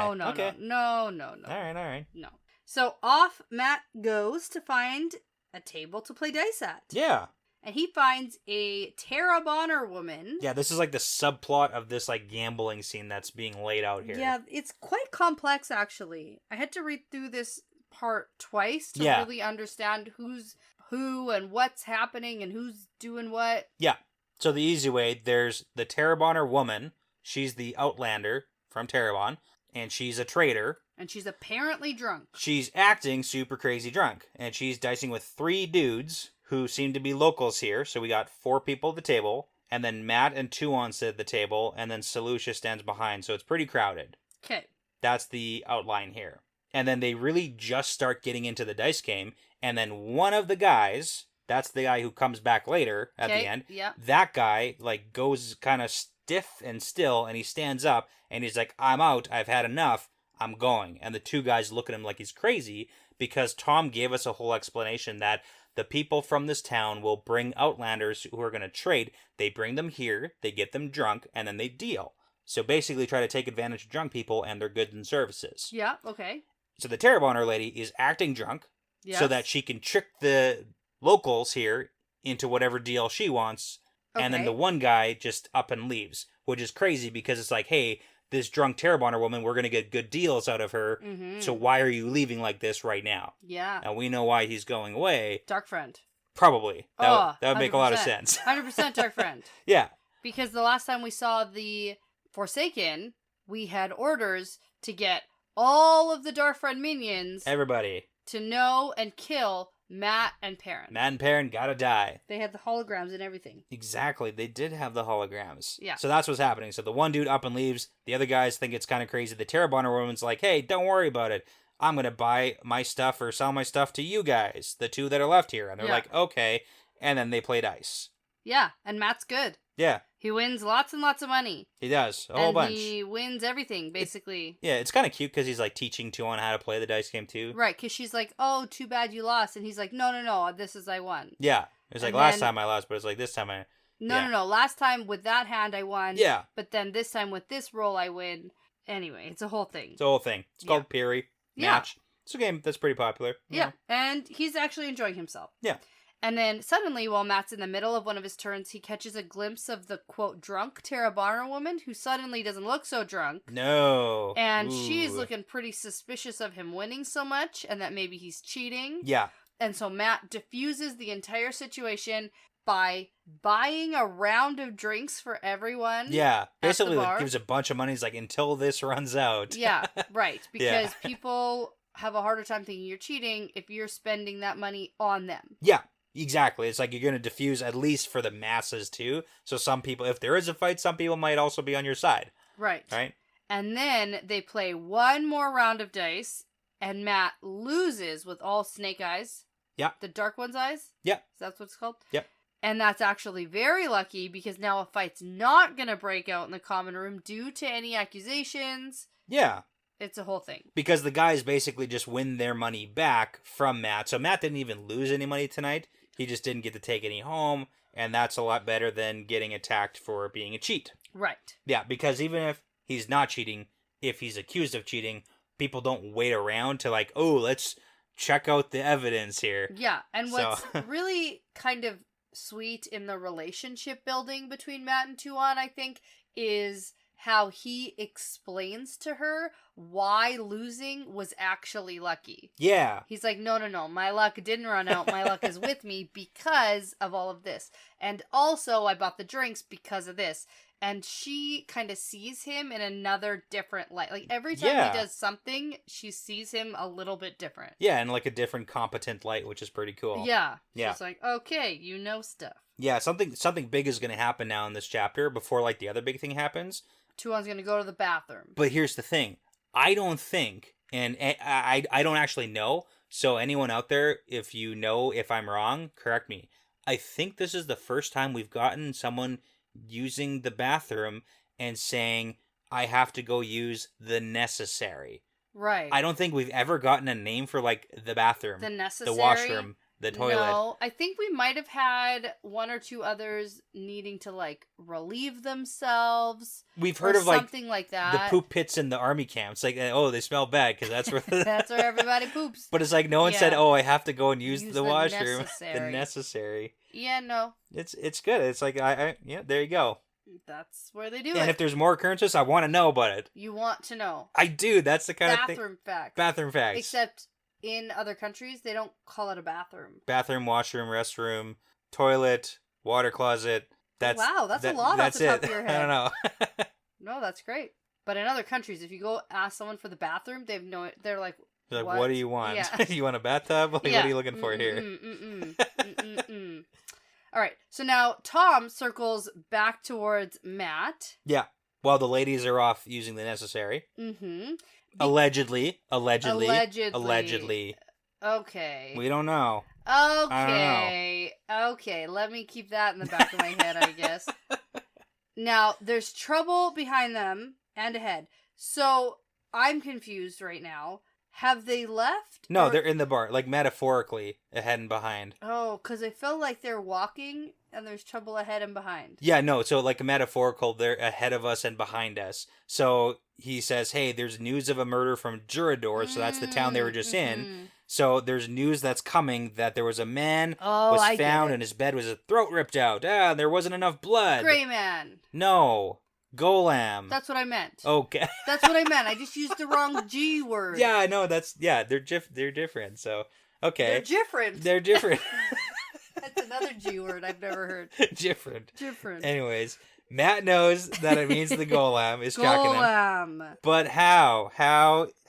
A: No.
B: All right.
A: No. So off Matt goes to find a table to play dice at.
B: Yeah.
A: And he finds a Terra Bonner woman.
B: Yeah, this is like the subplot of this like gambling scene that's being laid out here.
A: Yeah, it's quite complex actually. I had to read through this part twice to
B: Yeah.
A: really understand who's who and what's happening and who's doing what.
B: Yeah. So the easy way, there's the Terrabonner woman. She's the Outlander from Terrabon, and she's a traitor.
A: And she's apparently drunk.
B: She's acting super crazy drunk, and she's dicing with 3 dudes who seem to be locals here. So we got 4 people at the table, and then Matt and Tuon sit at the table, and then Selusha stands behind, so it's pretty crowded.
A: Okay.
B: That's the outline here. And then they really just start getting into the dice game, and then one of the guys, that's the guy who comes back later at the end,
A: Yeah.
B: that guy, like, goes kind of stiff and still, and he stands up, and he's like, I'm out, I've had enough, I'm going. And the 2 guys look at him like he's crazy, because Tom gave us a whole explanation that the people from this town will bring Outlanders who are going to trade. They bring them here, they get them drunk, and then they deal. So basically try to take advantage of drunk people and their goods and services.
A: Yeah, okay.
B: So the Terrabonner lady is acting drunk
A: Yes.
B: so that she can trick the locals here into whatever deal she wants. And then
A: Okay.
B: the one guy just up and leaves, which is crazy because it's like, hey, this drunk Terrabonner woman, we're going to get good deals out of her.
A: Mm-hmm.
B: So why are you leaving like this right now?
A: Yeah.
B: And we know why he's going away.
A: Dark friend.
B: Probably. That would make a lot of
A: 100%.
B: sense.
A: 100% dark friend.
B: Yeah.
A: Because the last time we saw the Forsaken, we had orders to get all of the Dark Friend minions
B: Everybody.
A: to know and kill Matt and Perrin.
B: Matt and Perrin gotta die.
A: They had the holograms and everything.
B: Exactly. They did have the holograms.
A: Yeah.
B: So that's what's happening. So the one dude up and leaves. The other guys think it's kind of crazy. The Terrabonner woman's like, hey, don't worry about it. I'm going to buy my stuff or sell my stuff to you guys, the 2 that are left here. And they're
A: Yeah.
B: like, okay. And then they play dice.
A: Yeah, and Matt's good.
B: Yeah,
A: He wins lots and lots of money.
B: he does. A whole
A: and
B: bunch.
A: he wins everything, basically.
B: Yeah, it's kind of cute because he's like teaching Tuon how to play the dice game too.
A: Right, because she's like, oh, too bad you lost. And he's like, no, this is I won.
B: Yeah. It's like
A: And
B: last
A: then-
B: time I lost, but it's like this time I... Yeah.
A: No. Last time with that hand I won.
B: Yeah.
A: But then this time with this roll I win. Anyway, it's a whole thing.
B: It's a whole thing. It's called Peary
A: Yeah.
B: Match. It's a game that's pretty popular. you
A: Yeah,
B: know.
A: and he's actually enjoying himself.
B: Yeah.
A: And then suddenly, while Matt's in the middle of one of his turns, he catches a glimpse of the, quote, drunk Terabana woman, who suddenly doesn't look so drunk.
B: No.
A: And
B: Ooh.
A: she's looking pretty suspicious of him winning so much, and that maybe he's cheating.
B: Yeah.
A: And so Matt diffuses the entire situation by buying a round of drinks for everyone.
B: Yeah. Basically,
A: at the bar.
B: like, gives a bunch of money. He's like, until this runs out.
A: Yeah, right. Because
B: Yeah.
A: people have a harder time thinking you're cheating if you're spending that money on them.
B: Yeah. Exactly. It's like you're going to diffuse at least for the masses too. So some people, if there is a fight, some people might also be on your side.
A: Right.
B: Right?
A: And then they play one more round of dice, and Matt loses with all snake eyes.
B: Yeah.
A: The dark one's eyes?
B: Yeah.
A: That's what it's called?
B: Yep.
A: And that's actually very lucky because now a fight's not going to break out in the common room due to any accusations.
B: Yeah.
A: It's a whole thing.
B: Because the guys basically just win their money back from Matt. So Matt didn't even lose any money tonight. He just didn't get to take any home. And that's a lot better than getting attacked for being a cheat.
A: Right.
B: Yeah, because even if he's not cheating, if he's accused of cheating, people don't wait around to like, oh, let's check out the evidence here.
A: Yeah. And what's really kind of sweet in the relationship building between Matt and Tuan, I think, is how he explains to her why losing was actually lucky.
B: Yeah.
A: He's like, no, my luck didn't run out. My luck is with me because of all of this. And also, I bought the drinks because of this. And she kind of sees him in another different light. Like, every time he does something, she sees him a little bit different.
B: Yeah, and like a different competent light, which is pretty cool.
A: Yeah.
B: Yeah.
A: She's like, okay, you know stuff.
B: Yeah, something big is going to happen now in this chapter before like the other big thing happens.
A: Tuan's going to go to the bathroom.
B: But here's the thing. I don't think, and I don't actually know, so anyone out there, if you know if I'm wrong, correct me. I think this is the first time we've gotten someone using the bathroom and saying, I have to go use the necessary.
A: Right.
B: I don't think we've ever gotten a name for, like, the bathroom.
A: The necessary?
B: The washroom. The toilet.
A: No, I think we might have had one or two others needing to, like, relieve themselves.
B: We've heard of, like,
A: something like that.
B: The poop pits in the army camps. Like, oh, they smell bad because that's where...
A: That's where everybody poops.
B: But it's like no one said, oh, I have to go and use the washroom.
A: Necessary.
B: The necessary.
A: Yeah, no.
B: It's good. It's like, yeah, there you go.
A: That's where they do it.
B: And if there's more occurrences, I want to know about it.
A: You want to know.
B: I do. That's the kind of thing.
A: Bathroom facts.
B: Bathroom facts.
A: Except in other countries, they don't call it a bathroom.
B: Bathroom, washroom, restroom, toilet, water closet. That's
A: a lot off the top of your head.
B: I don't know.
A: No, that's great. But in other countries, if you go ask someone for the bathroom, they're like,
B: You're like, what do you want?
A: Yeah.
B: You want a bathtub? Like, what are you looking for here?
A: All right. So now Tom circles back towards Matt.
B: Yeah. While the ladies are off using the necessary.
A: Mm-hmm.
B: Allegedly.
A: Okay.
B: We don't know.
A: Okay. Okay. Let me keep that in the back of my head, I guess. Now, there's trouble behind them and ahead. So, I'm confused right now. Have they left?
B: No, they're in the bar, like metaphorically, ahead and behind.
A: Oh, because I feel like they're walking and there's trouble ahead and behind.
B: Yeah, no, so like a metaphorical, they're ahead of us and behind us. So he says, hey, there's news of a murder from Jurador, so that's the town they were just in. So there's news that's coming that there was a man was found and his bed was a throat ripped out. There wasn't enough blood.
A: Gray man.
B: No. Golem.
A: That's what I meant.
B: Okay.
A: That's what I meant. I just used the wrong G word.
B: Yeah, I know. They're different. So, okay.
A: They're different. That's another G word I've never heard.
B: Different.
A: Anyways,
B: Matt knows that it means the golem is tracking him. But how?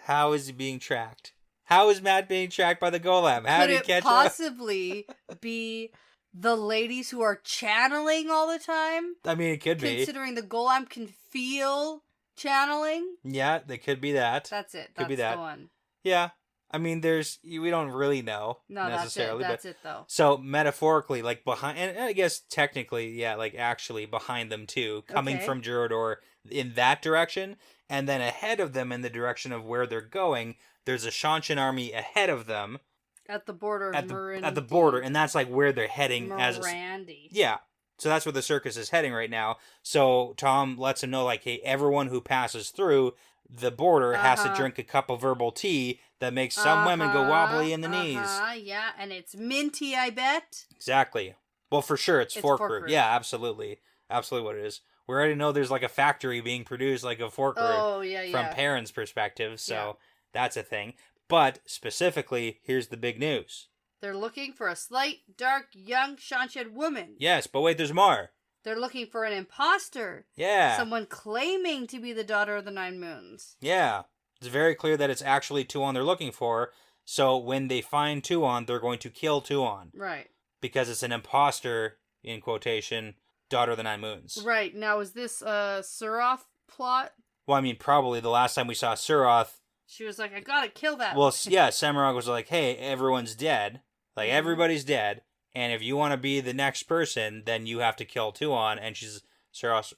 B: How is he being tracked? How is Matt being tracked by the golem? How did he catch him?
A: Could it possibly be the ladies who are channeling all the time?
B: I mean, it could be.
A: Considering the golem can feel channeling?
B: Yeah, they could be that.
A: That's it.
B: Could be
A: That's
B: that.
A: the one.
B: Yeah. I mean, we don't really know necessarily.
A: That's it though.
B: So metaphorically, like behind, and I guess technically, yeah, like actually behind them too, coming from Jurador in that direction, and then ahead of them in the direction of where they're going, there's a Shanshan army ahead of them.
A: At the border of Marin.
B: At the border, and that's like where they're heading.
A: Brandy.
B: Yeah. So that's where the circus is heading right now. So Tom lets him know, like, hey, everyone who passes through, the border has to drink a cup of herbal tea that makes some women go wobbly in the knees.
A: Yeah, and it's minty, I bet.
B: Exactly. Well, for sure, it's fork root.
A: root.
B: Yeah, absolutely. Absolutely what it is. We already know there's like a factory being produced like a fork root from Perrin's perspective, so that's a thing. But specifically, here's the big news.
A: They're looking for a slight, dark, young, Shanshad woman.
B: Yes, but wait, there's more.
A: They're looking for an imposter.
B: Yeah.
A: Someone claiming to be the daughter of the Nine Moons.
B: Yeah. It's very clear that it's actually Tuon they're looking for, so when they find Tuon, they're going to kill Tuon.
A: Right.
B: Because it's an imposter, in quotation, daughter of the Nine Moons.
A: Right. Now, is this a Suroth plot?
B: Well, I mean, probably the last time we saw Suroth...
A: She was like, I gotta kill that.
B: Well, yeah, Samurag was like, hey, everyone's dead. Like, everybody's dead. And if you want to be the next person, then you have to kill Tuon. And Suroth,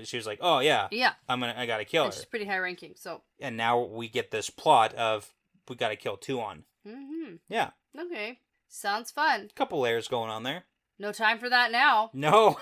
B: she was like, oh, yeah.
A: Yeah.
B: I gotta kill her.
A: She's pretty high ranking, so.
B: And now we get this plot of, we gotta kill Tuon.
A: Mm-hmm.
B: Yeah.
A: Okay. Sounds fun.
B: Couple layers going on there.
A: No time for that now.
B: No.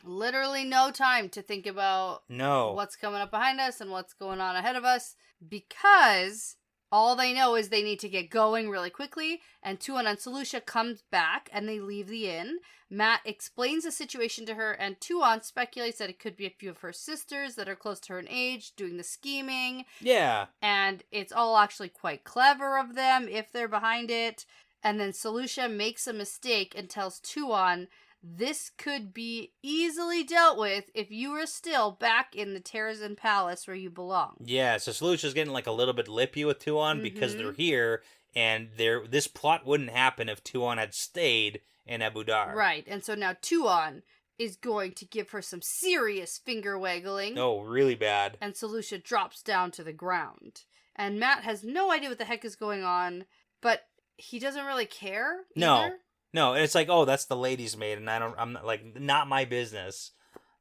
A: Literally no time to think about what's coming up behind us and what's going on ahead of us, because all they know is they need to get going really quickly, and Tuon and Selucia comes back and they leave the inn. Matt explains the situation to her, and Tuon speculates that it could be a few of her sisters that are close to her in age doing the scheming.
B: Yeah.
A: And it's all actually quite clever of them if they're behind it. And then Selucia makes a mistake and tells Tuon, this could be easily dealt with if you were still back in the Terrazin Palace where you belong.
B: Yeah, so Selucia's getting like a little bit lippy with Tuon because they're here, and this plot wouldn't happen if Tuon had stayed in Abu Dar.
A: Right, and so now Tuon is going to give her some serious finger waggling.
B: Oh, really bad.
A: And Selucia drops down to the ground. And Matt has no idea what the heck is going on, but he doesn't really care either.
B: No, it's like, oh, that's the lady's maid, and I'm not, like, not my business.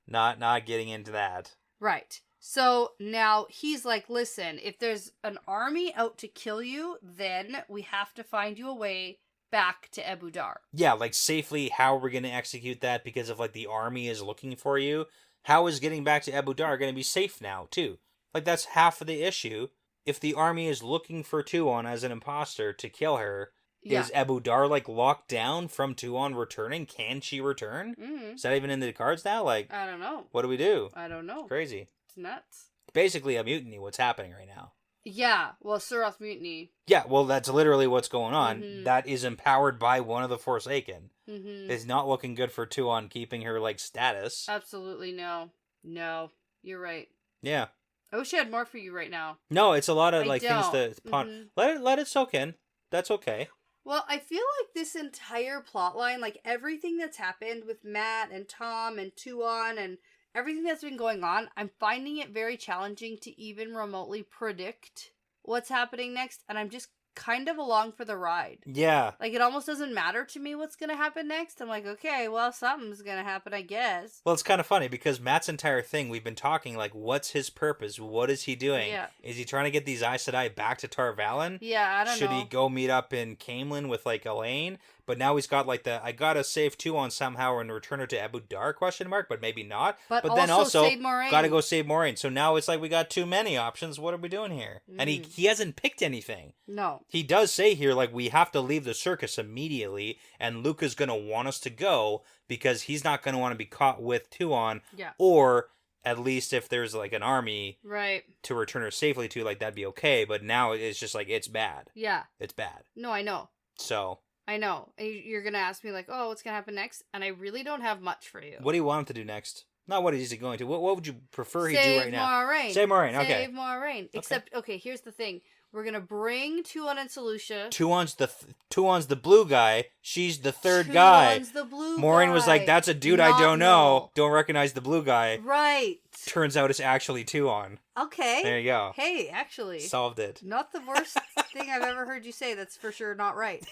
B: Not getting into that.
A: Right. So now he's like, listen, if there's an army out to kill you, then we have to find you a way back to Abu Dar.
B: Yeah, like safely, how are we going to execute that? Because if like the army is looking for you, how is getting back to Abu Dar going to be safe now, too? Like, that's half of the issue. If the army is looking for Tuon as an imposter to kill her, is Abu Dar, like, locked down from Tuon returning? Can she return?
A: Mm-hmm.
B: Is that even in the cards now? Like,
A: I don't know.
B: What do we do?
A: I don't know.
B: It's crazy.
A: It's nuts.
B: Basically a mutiny, what's happening right now.
A: Yeah, well, Suroth mutiny.
B: Yeah, well, that's literally what's going on.
A: Mm-hmm.
B: That is empowered by one of the Forsaken.
A: Mm-hmm.
B: It's not looking good for Tuon keeping her, like, status.
A: Absolutely no. No, you're right.
B: Yeah.
A: I wish I had more for you right now.
B: No, it's a lot of, like,
A: don't.
B: things to ponder. Let it soak in. That's okay.
A: Well, I feel like this entire plotline, like everything that's happened with Matt and Tom and Tuon and everything that's been going on, I'm finding it very challenging to even remotely predict what's happening next, and I'm just kind of along for the ride.
B: Yeah.
A: Like, it almost doesn't matter to me what's gonna happen next. I'm like, okay, well, something's gonna happen, I guess.
B: Well, it's kind of funny because Matt's entire thing, we've been talking, like, what's his purpose? What is he doing?
A: Yeah.
B: Is he trying to get these Aes Sedai back to Tar Valon?
A: Yeah, I don't know.
B: Should he go meet up in Camelin with, like, Elaine? But now he's got, like, I gotta save Tuon somehow and return her to Abu Dar, but maybe not.
A: But
B: then also
A: save Moiraine.
B: Gotta go save Moiraine. So now it's like we got too many options. What are we doing here? And he hasn't picked anything.
A: No.
B: He does say here, like, we have to leave the circus immediately, and Luca's gonna want us to go because he's not gonna want to be caught with Tuon.
A: Yeah.
B: Or at least if there's, like, an army
A: right
B: to return her safely to, like, that'd be okay. But now it's just like, it's bad.
A: Yeah.
B: It's bad.
A: No, I know.
B: So.
A: I know. And you're going to ask me, like, oh, what's going to happen next? And I really don't have much for you.
B: What do you want him to do next? Not what is he going to. What would you prefer he do right now?
A: Save
B: Moiraine, okay.
A: Save Moiraine. Except, okay, here's the thing. We're going to bring Tuon and Selucia.
B: Tuon's the blue guy. She's the third guy.
A: Tuon's the blue
B: Moiraine
A: guy.
B: was like, that's a dude I don't know. Don't recognize the blue guy.
A: Right.
B: Turns out it's actually Tuon.
A: Okay.
B: There you go.
A: Hey, actually.
B: Solved it.
A: Not the worst thing I've ever heard you say. That's for sure not right.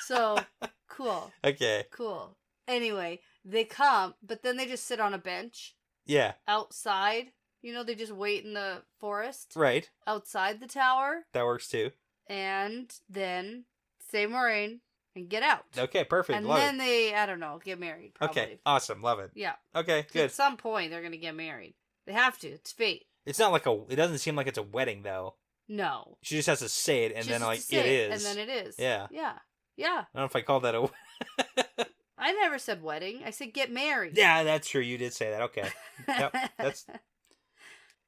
A: So, cool.
B: Okay.
A: Cool. Anyway, they come, but then they just sit on a bench.
B: Yeah.
A: Outside. You know, they just wait in the forest.
B: Right.
A: Outside the tower.
B: That works too.
A: And then save Moiraine and get out.
B: Okay, perfect.
A: And
B: love
A: then
B: it.
A: they, I don't know, get married. Probably.
B: Okay, awesome. Love it.
A: Yeah.
B: Okay, good.
A: At some point, they're going to get married. They have to. It's fate.
B: It's not like it doesn't seem like it's a wedding, though.
A: No.
B: She just has to say it, and
A: She
B: then,
A: has
B: like,
A: to say
B: it is.
A: And then it is.
B: Yeah.
A: Yeah. Yeah.
B: I don't know if I called that a...
A: I never said wedding. I said get married.
B: Yeah, that's true. You did say that. Okay. Yep. That's...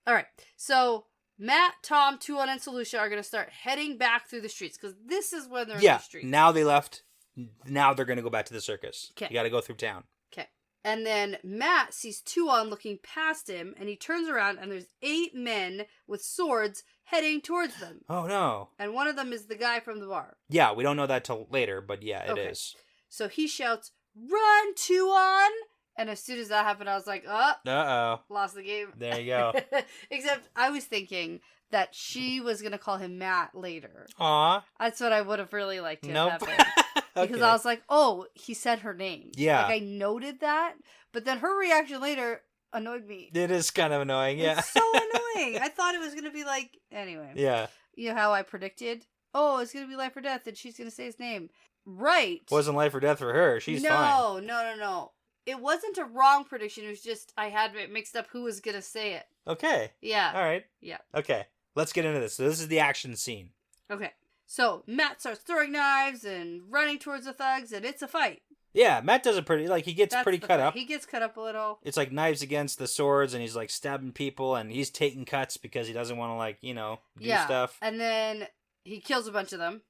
A: All right. So, Matt, Tom, Tuon, and Solutia are going to start heading back through the streets, because this is when they're in the streets.
B: Now they left. Now they're going to go back to the circus.
A: Okay.
B: You got to go through town.
A: Okay. And then Matt sees Tuon looking past him, and he turns around, and there's 8 men with swords heading towards them.
B: Oh, no.
A: And one of them is the guy from the bar.
B: Yeah, we don't know that till later, but yeah, it is.
A: So he shouts, "Run, Tuon!" And as soon as that happened, I was like, oh,
B: Uh-oh.
A: lost the game.
B: There you go.
A: Except I was thinking that she was going to call him Matt later.
B: Aw.
A: That's what I would have really liked to
B: Nope.
A: have happened. Because
B: Okay.
A: I was like, oh, he said her name.
B: Yeah.
A: Like, I noted that. But then her reaction later annoyed me.
B: It is kind of annoying, yeah.
A: It's so annoying. I thought it was going to be like, anyway.
B: Yeah.
A: You know how I predicted? Oh, it's going to be life or death, and she's going to say his name. Right.
B: Wasn't life or death for her. She's fine.
A: No. It wasn't a wrong prediction. It was just I had it mixed up who was going to say it.
B: Okay.
A: Yeah.
B: All right.
A: Yeah.
B: Okay. Let's get into this. So this is the action scene.
A: Okay. So Matt starts throwing knives and running towards the thugs, and it's a fight.
B: Yeah, Matt does a pretty, like, he gets
A: That's
B: pretty
A: the
B: cut
A: fight.
B: up.
A: He gets cut up a little.
B: It's like knives against the swords, and he's, like, stabbing people, and he's taking cuts because he doesn't want to, like, do stuff.
A: And then he kills a bunch of them.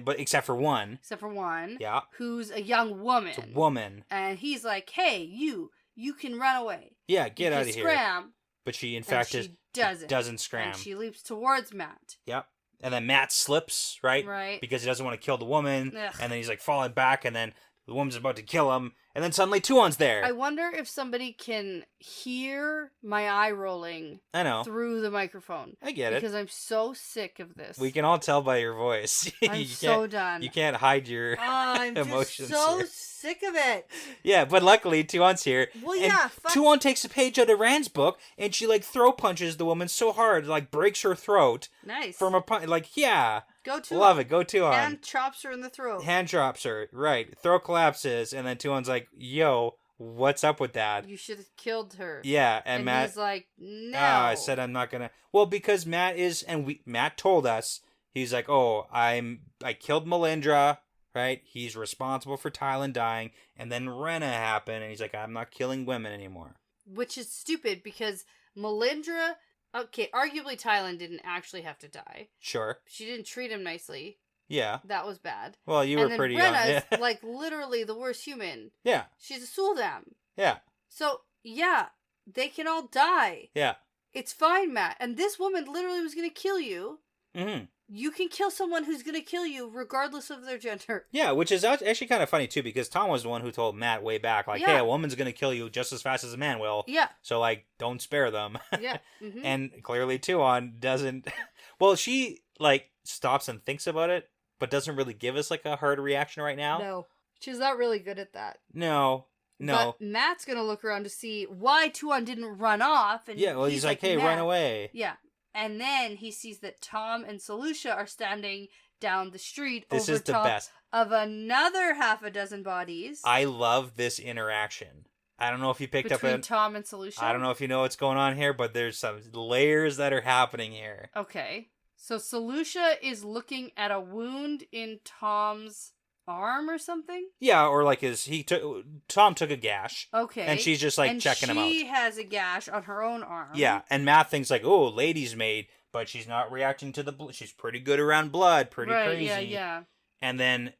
B: But except for one.
A: Except for one.
B: Yeah.
A: Who's a young woman.
B: It's a woman.
A: And he's like, hey, you can run away.
B: Yeah, get out of here.
A: Scram.
B: But she, in fact, doesn't scram.
A: And she leaps towards Matt.
B: Yep. And then Matt slips, right?
A: Right.
B: Because he doesn't want to kill the woman.
A: Ugh.
B: And then he's, like, falling back, and then the woman's about to kill him. And then suddenly Tuon's there.
A: I wonder if somebody can hear my eye rolling
B: I know.
A: through the microphone.
B: I get it.
A: Because I'm so sick of this.
B: We can all tell by your voice.
A: I'm so done.
B: You can't hide your
A: I'm
B: emotions.
A: just so
B: here.
A: sick of it.
B: Yeah, but luckily Tuon's here.
A: Well,
B: and
A: yeah.
B: Tuon takes a page out of Rand's book, and she, like, throw punches the woman so hard, like, breaks her throat.
A: Nice.
B: From a punch. Like, yeah.
A: Go to
B: Love it. Go Tuon.
A: Hand chops her in the throat.
B: Hand drops her. Right. Throat collapses, and then Tuon's like, yo, what's up with that?
A: You should have killed her.
B: Yeah, and Matt...
A: he's like, no.
B: I said I'm not gonna... Well, because Matt is... And Matt told us, he's like, oh, I killed Melindra, right? He's responsible for Tylan dying, and then Rena happened, and he's like, I'm not killing women anymore.
A: Which is stupid, because Melindra... Okay, arguably Tylan didn't actually have to die.
B: Sure.
A: She didn't treat him nicely.
B: Yeah.
A: That was bad.
B: Well, you were pretty young.
A: Rena's like literally the worst human.
B: Yeah.
A: She's a Suldam.
B: Yeah.
A: So, yeah, they can all die.
B: Yeah.
A: It's fine, Matt. And this woman literally was going to kill you.
B: Mm-hmm.
A: You can kill someone who's going to kill you regardless of their gender.
B: Yeah, which is actually kind of funny, too, because Tom was the one who told Matt way back, like, hey, a woman's going to kill you just as fast as a man will.
A: Yeah.
B: So, like, don't spare them.
A: Yeah. Mm-hmm.
B: And clearly Tuon doesn't... Well, she, like, stops and thinks about it, but doesn't really give us, like, a hard reaction right now.
A: No. She's not really good at that.
B: No.
A: But Matt's going to look around to see why Tuon didn't run off. And
B: yeah, well, he's like, hey, run away.
A: Yeah. And then he sees that Tom and Solutia are standing down the street
B: this
A: over
B: is the
A: top
B: best.
A: of another half a dozen bodies.
B: I love this interaction. I don't know if you picked up
A: between Tom and Solutia.
B: I don't know if you know what's going on here, but there's some layers that are happening here.
A: Okay. So Solutia is looking at a wound in Tom's arm or something?
B: Yeah, or like Tom took a gash.
A: Okay.
B: And she's just like checking him out.
A: She has a gash on her own arm.
B: Yeah, and Matt thinks like, oh, lady's maid, but she's not reacting to the blood. She's pretty good around blood, pretty crazy.
A: Yeah.
B: And then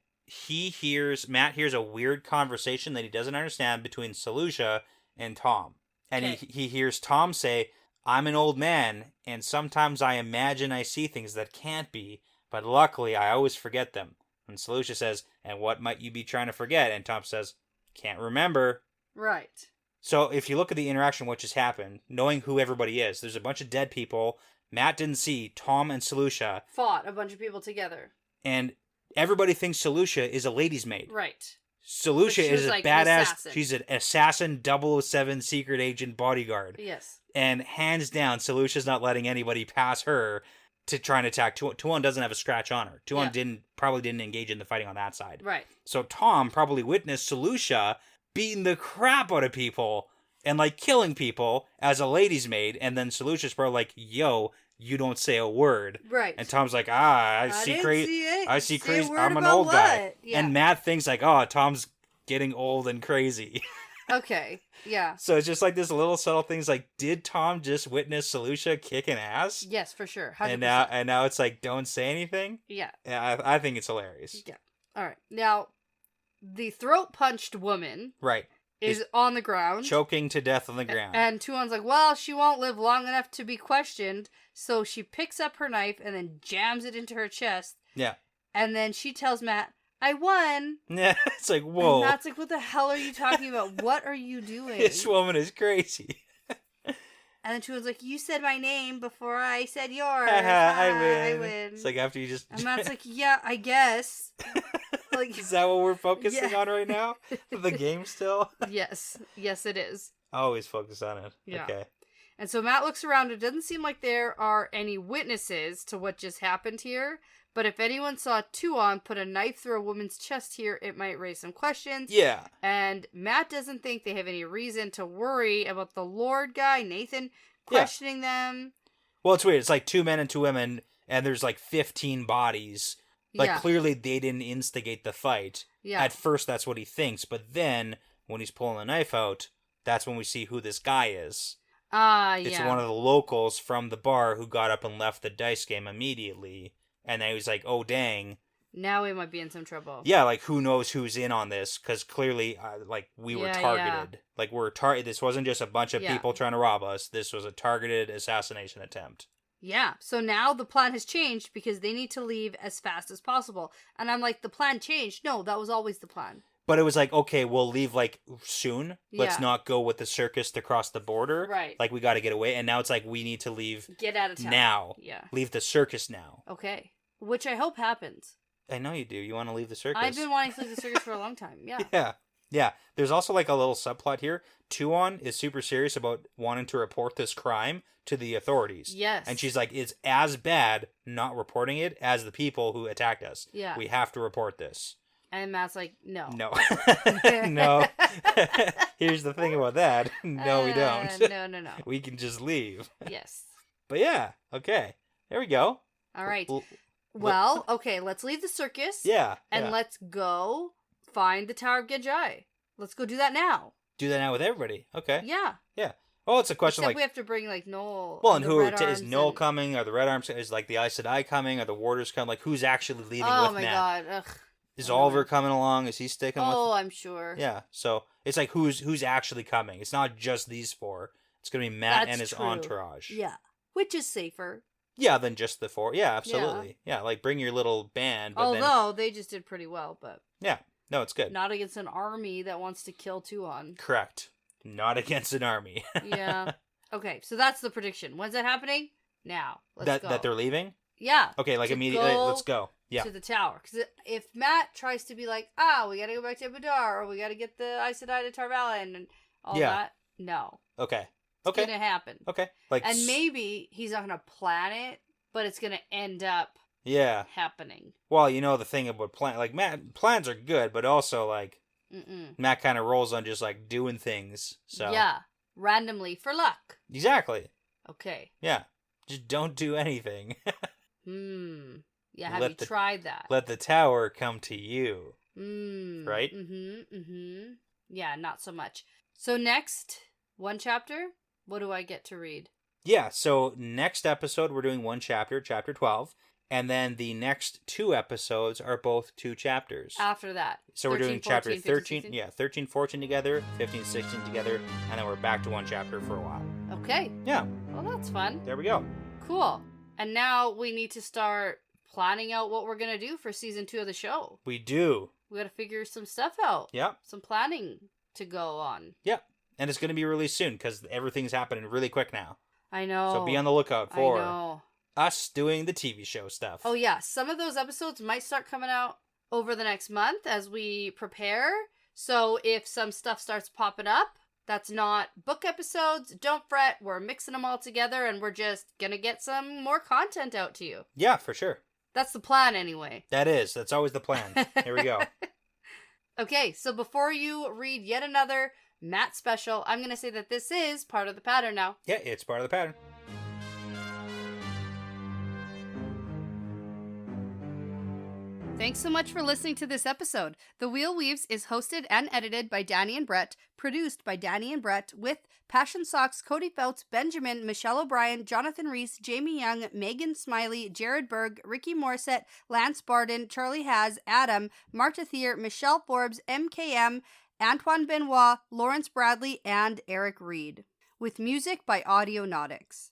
B: Matt hears a weird conversation that he doesn't understand between Solutia and Tom. And he hears Tom say, I'm an old man, and sometimes I imagine I see things that can't be, but luckily I always forget them. And Solutia says, and what might you be trying to forget? And Tom says, can't remember.
A: Right.
B: So if you look at the interaction, what just happened, knowing who everybody is, there's a bunch of dead people. Matt didn't see Tom and Solutia.
A: Fought a bunch of people together.
B: And everybody thinks Solutia is a lady's maid.
A: Right.
B: Solutia is a
A: like
B: badass. She's an assassin 007 secret agent bodyguard.
A: Yes.
B: And hands down, Solutia's not letting anybody pass her to try and attack Tuon. Tuon doesn't have a scratch on her. Tuon probably didn't engage in the fighting on that side.
A: Right.
B: So Tom probably witnessed Solutia beating the crap out of people and like killing people as a lady's maid, and then Solution's probably like, yo, you don't say a word.
A: Right.
B: And Tom's like, I see crazy. I see crazy. I'm an old guy.
A: Yeah.
B: And Matt thinks like, oh, Tom's getting old and crazy.
A: Okay. Yeah.
B: So it's just like this little subtle things like, did Tom just witness Solution kicking ass?
A: Yes, for sure. 100%.
B: And now it's like, don't say anything?
A: Yeah.
B: Yeah, I think it's hilarious.
A: Yeah. All right. Now, the throat punched woman
B: Right.
A: is on the ground.
B: Choking to death on the ground.
A: And Tuon's like, well, she won't live long enough to be questioned. So she picks up her knife and then jams it into her chest.
B: Yeah.
A: And then she tells Matt, I won.
B: Yeah, it's like, whoa.
A: And Matt's like, what the hell are you talking about? What are you doing?
B: This woman is crazy.
A: And then Tuon's like, you said my name before I said yours.
B: I win.
A: I win.
B: It's like after you just...
A: And Matt's like, yeah, I guess. Like,
B: is that what we're focusing
A: yeah.
B: on right now? The game still?
A: Yes. Yes, it is.
B: Always focus on it.
A: Yeah.
B: Okay.
A: And so Matt looks around. It doesn't seem like there are any witnesses to what just happened here. But if anyone saw Tuon put a knife through a woman's chest here, it might raise some questions.
B: Yeah.
A: And Matt doesn't think they have any reason to worry about the Lord guy, Nathan, questioning them.
B: Well, it's weird. It's like 2 men and 2 women, and there's like 15 bodies. Like,
A: Yeah.
B: clearly they didn't instigate the fight.
A: Yeah.
B: At first, that's what he thinks. But then, when he's pulling the knife out, that's when we see who this guy is.
A: Yeah.
B: It's one of the locals from the bar who got up and left the dice game immediately. And then he was like, oh, dang.
A: Now we might be in some trouble.
B: Yeah, like, who knows who's in on this? Because clearly, like, we were targeted. Like, this wasn't just a bunch of people trying to rob us. This was a targeted assassination attempt.
A: Yeah. So now the plan has changed because they need to leave as fast as possible. And I'm like, the plan changed. No, that was always the plan.
B: But it was like, okay, we'll leave, like, soon. Let's
A: Yeah.
B: not go with the circus to cross the border.
A: Right.
B: Like, we got to get away. And now it's like, we need to leave
A: Get out of town.
B: now.
A: Yeah.
B: Leave the circus now.
A: Okay. Which I hope happens.
B: I know you do. You want to leave the circus.
A: I've been wanting to leave the circus for a long time. Yeah.
B: Yeah. Yeah. There's also, like, a little subplot here. Tuon is super serious about wanting to report this crime to the authorities.
A: Yes.
B: And she's like, it's as bad not reporting it as the people who attacked us.
A: Yeah.
B: We have to report this.
A: And Matt's like, no.
B: No. No. Here's the thing about that. No, we don't.
A: No.
B: We can just leave.
A: Yes.
B: But yeah. Okay. There we go.
A: All right. Well, okay, let's leave the circus.
B: Yeah.
A: And
B: yeah.
A: let's go find the Tower of Gejai. Let's go do that now.
B: Do that now with everybody. Okay.
A: Yeah.
B: Yeah. Oh, it's a question
A: Except
B: like...
A: we have to bring, like, Noel.
B: Well, and who is Noel
A: and...
B: coming? Are the Red Arms... Is, like, the Aes Sedai coming? Are the Warders coming? Like, who's actually leaving with Matt?
A: Oh, my God. Ugh.
B: Is Oliver coming along? Is he sticking with...
A: Oh, I'm sure.
B: Yeah. So, it's like, who's actually coming? It's not just these 4. It's going to be Matt and his
A: true.
B: entourage.
A: Yeah. Which is safer.
B: Yeah, than just the 4. Yeah, absolutely. Yeah, like, bring your little band. But
A: Although, they just did pretty well, but...
B: Yeah. No, it's good.
A: Not against an army that wants to kill Tuon.
B: Correct. Not against an army.
A: Yeah. Okay, so that's the prediction. When's that happening? Now. Let's go.
B: That they're leaving?
A: Yeah.
B: Okay, like immediately. Let's go. Yeah.
A: To the tower. Because if Matt tries to be like, we gotta go back to Abadar, or we gotta get the Aes Sedai to Tarvalin, and all that, no.
B: Okay.
A: It's gonna happen.
B: Okay. Like,
A: and maybe he's not gonna plan it, but it's gonna end up happening.
B: Well, you know the thing about Matt, plans are good, but also, like, Matt kind of rolls on just, like, doing things. So
A: yeah. Randomly for luck.
B: Exactly.
A: Okay.
B: Yeah. Just don't do anything.
A: Yeah, have you tried that?
B: Let the tower come to you. Right?
A: Yeah, not so much. So next, one chapter, what do I get to read?
B: Yeah, so next episode we're doing one chapter, chapter 12, and then the next 2 episodes are both 2 chapters.
A: After that.
B: So
A: 13,
B: we're doing
A: 14,
B: chapter
A: 15,
B: 13,
A: 16?
B: yeah, 13, 14 together, 15, 16 together, and then we're back to one chapter for a while.
A: Okay.
B: Yeah.
A: Well, that's fun.
B: There we go.
A: Cool. And now we need to start planning out what we're going to do for season 2 of the show.
B: We do.
A: We got to figure some stuff out.
B: Yep.
A: Some planning to go on.
B: Yep. And it's going to be released soon because everything's happening really quick now.
A: I know.
B: So be on the lookout for
A: I know.
B: us doing the TV show stuff.
A: Oh, yeah. Some of those episodes might start coming out over the next month as we prepare. So if some stuff starts popping up, that's not book episodes. Don't fret. We're mixing them all together and we're just going to get some more content out to you.
B: Yeah, for sure.
A: That's the plan anyway.
B: That is. That's always the plan. Here we go.
A: Okay, so before you read yet another Matt special, I'm going to say that this is part of the pattern now.
B: Yeah, it's part of the pattern.
A: Thanks so much for listening to this episode. The Wheel Weaves is hosted and edited by Dani and Brett, produced by Dani and Brett, with Passion Socks, Cody Feltz, Benjamin, Michelle O'Brien, Jonathan Reese, Jamie Young, Megan Smiley, Jared Berg, Ricky Morissette, Lance Barden, Charlie Haz, Adam, Marta Thier, Michelle Forbes, MKM, Antoine Benoit, Lawrence Bradley, and Eric Reed. With music by Audionautics.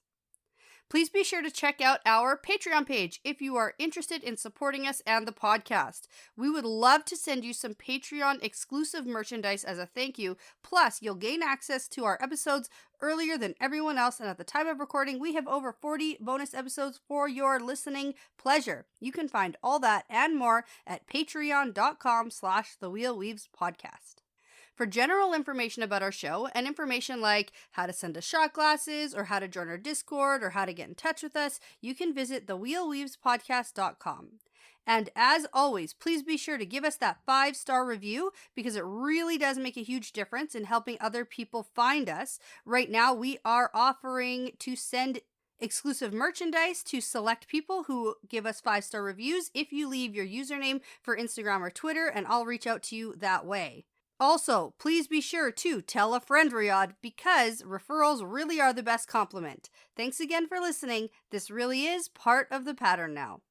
A: Please be sure to check out our Patreon page if you are interested in supporting us and the podcast. We would love to send you some Patreon exclusive merchandise as a thank you. Plus, you'll gain access to our episodes earlier than everyone else. And at the time of recording, we have over 40 bonus episodes for your listening pleasure. You can find all that and more at patreon.com/thewheelweavespodcast. For general information about our show and information like how to send us shot glasses or how to join our Discord or how to get in touch with us, you can visit thewheelweavespodcast.com. And as always, please be sure to give us that 5-star review because it really does make a huge difference in helping other people find us. Right now, we are offering to send exclusive merchandise to select people who give us 5-star reviews if you leave your username for Instagram or Twitter, and I'll reach out to you that way. Also, please be sure to tell a friend, Riyadh, because referrals really are the best compliment. Thanks again for listening. This really is part of the pattern now.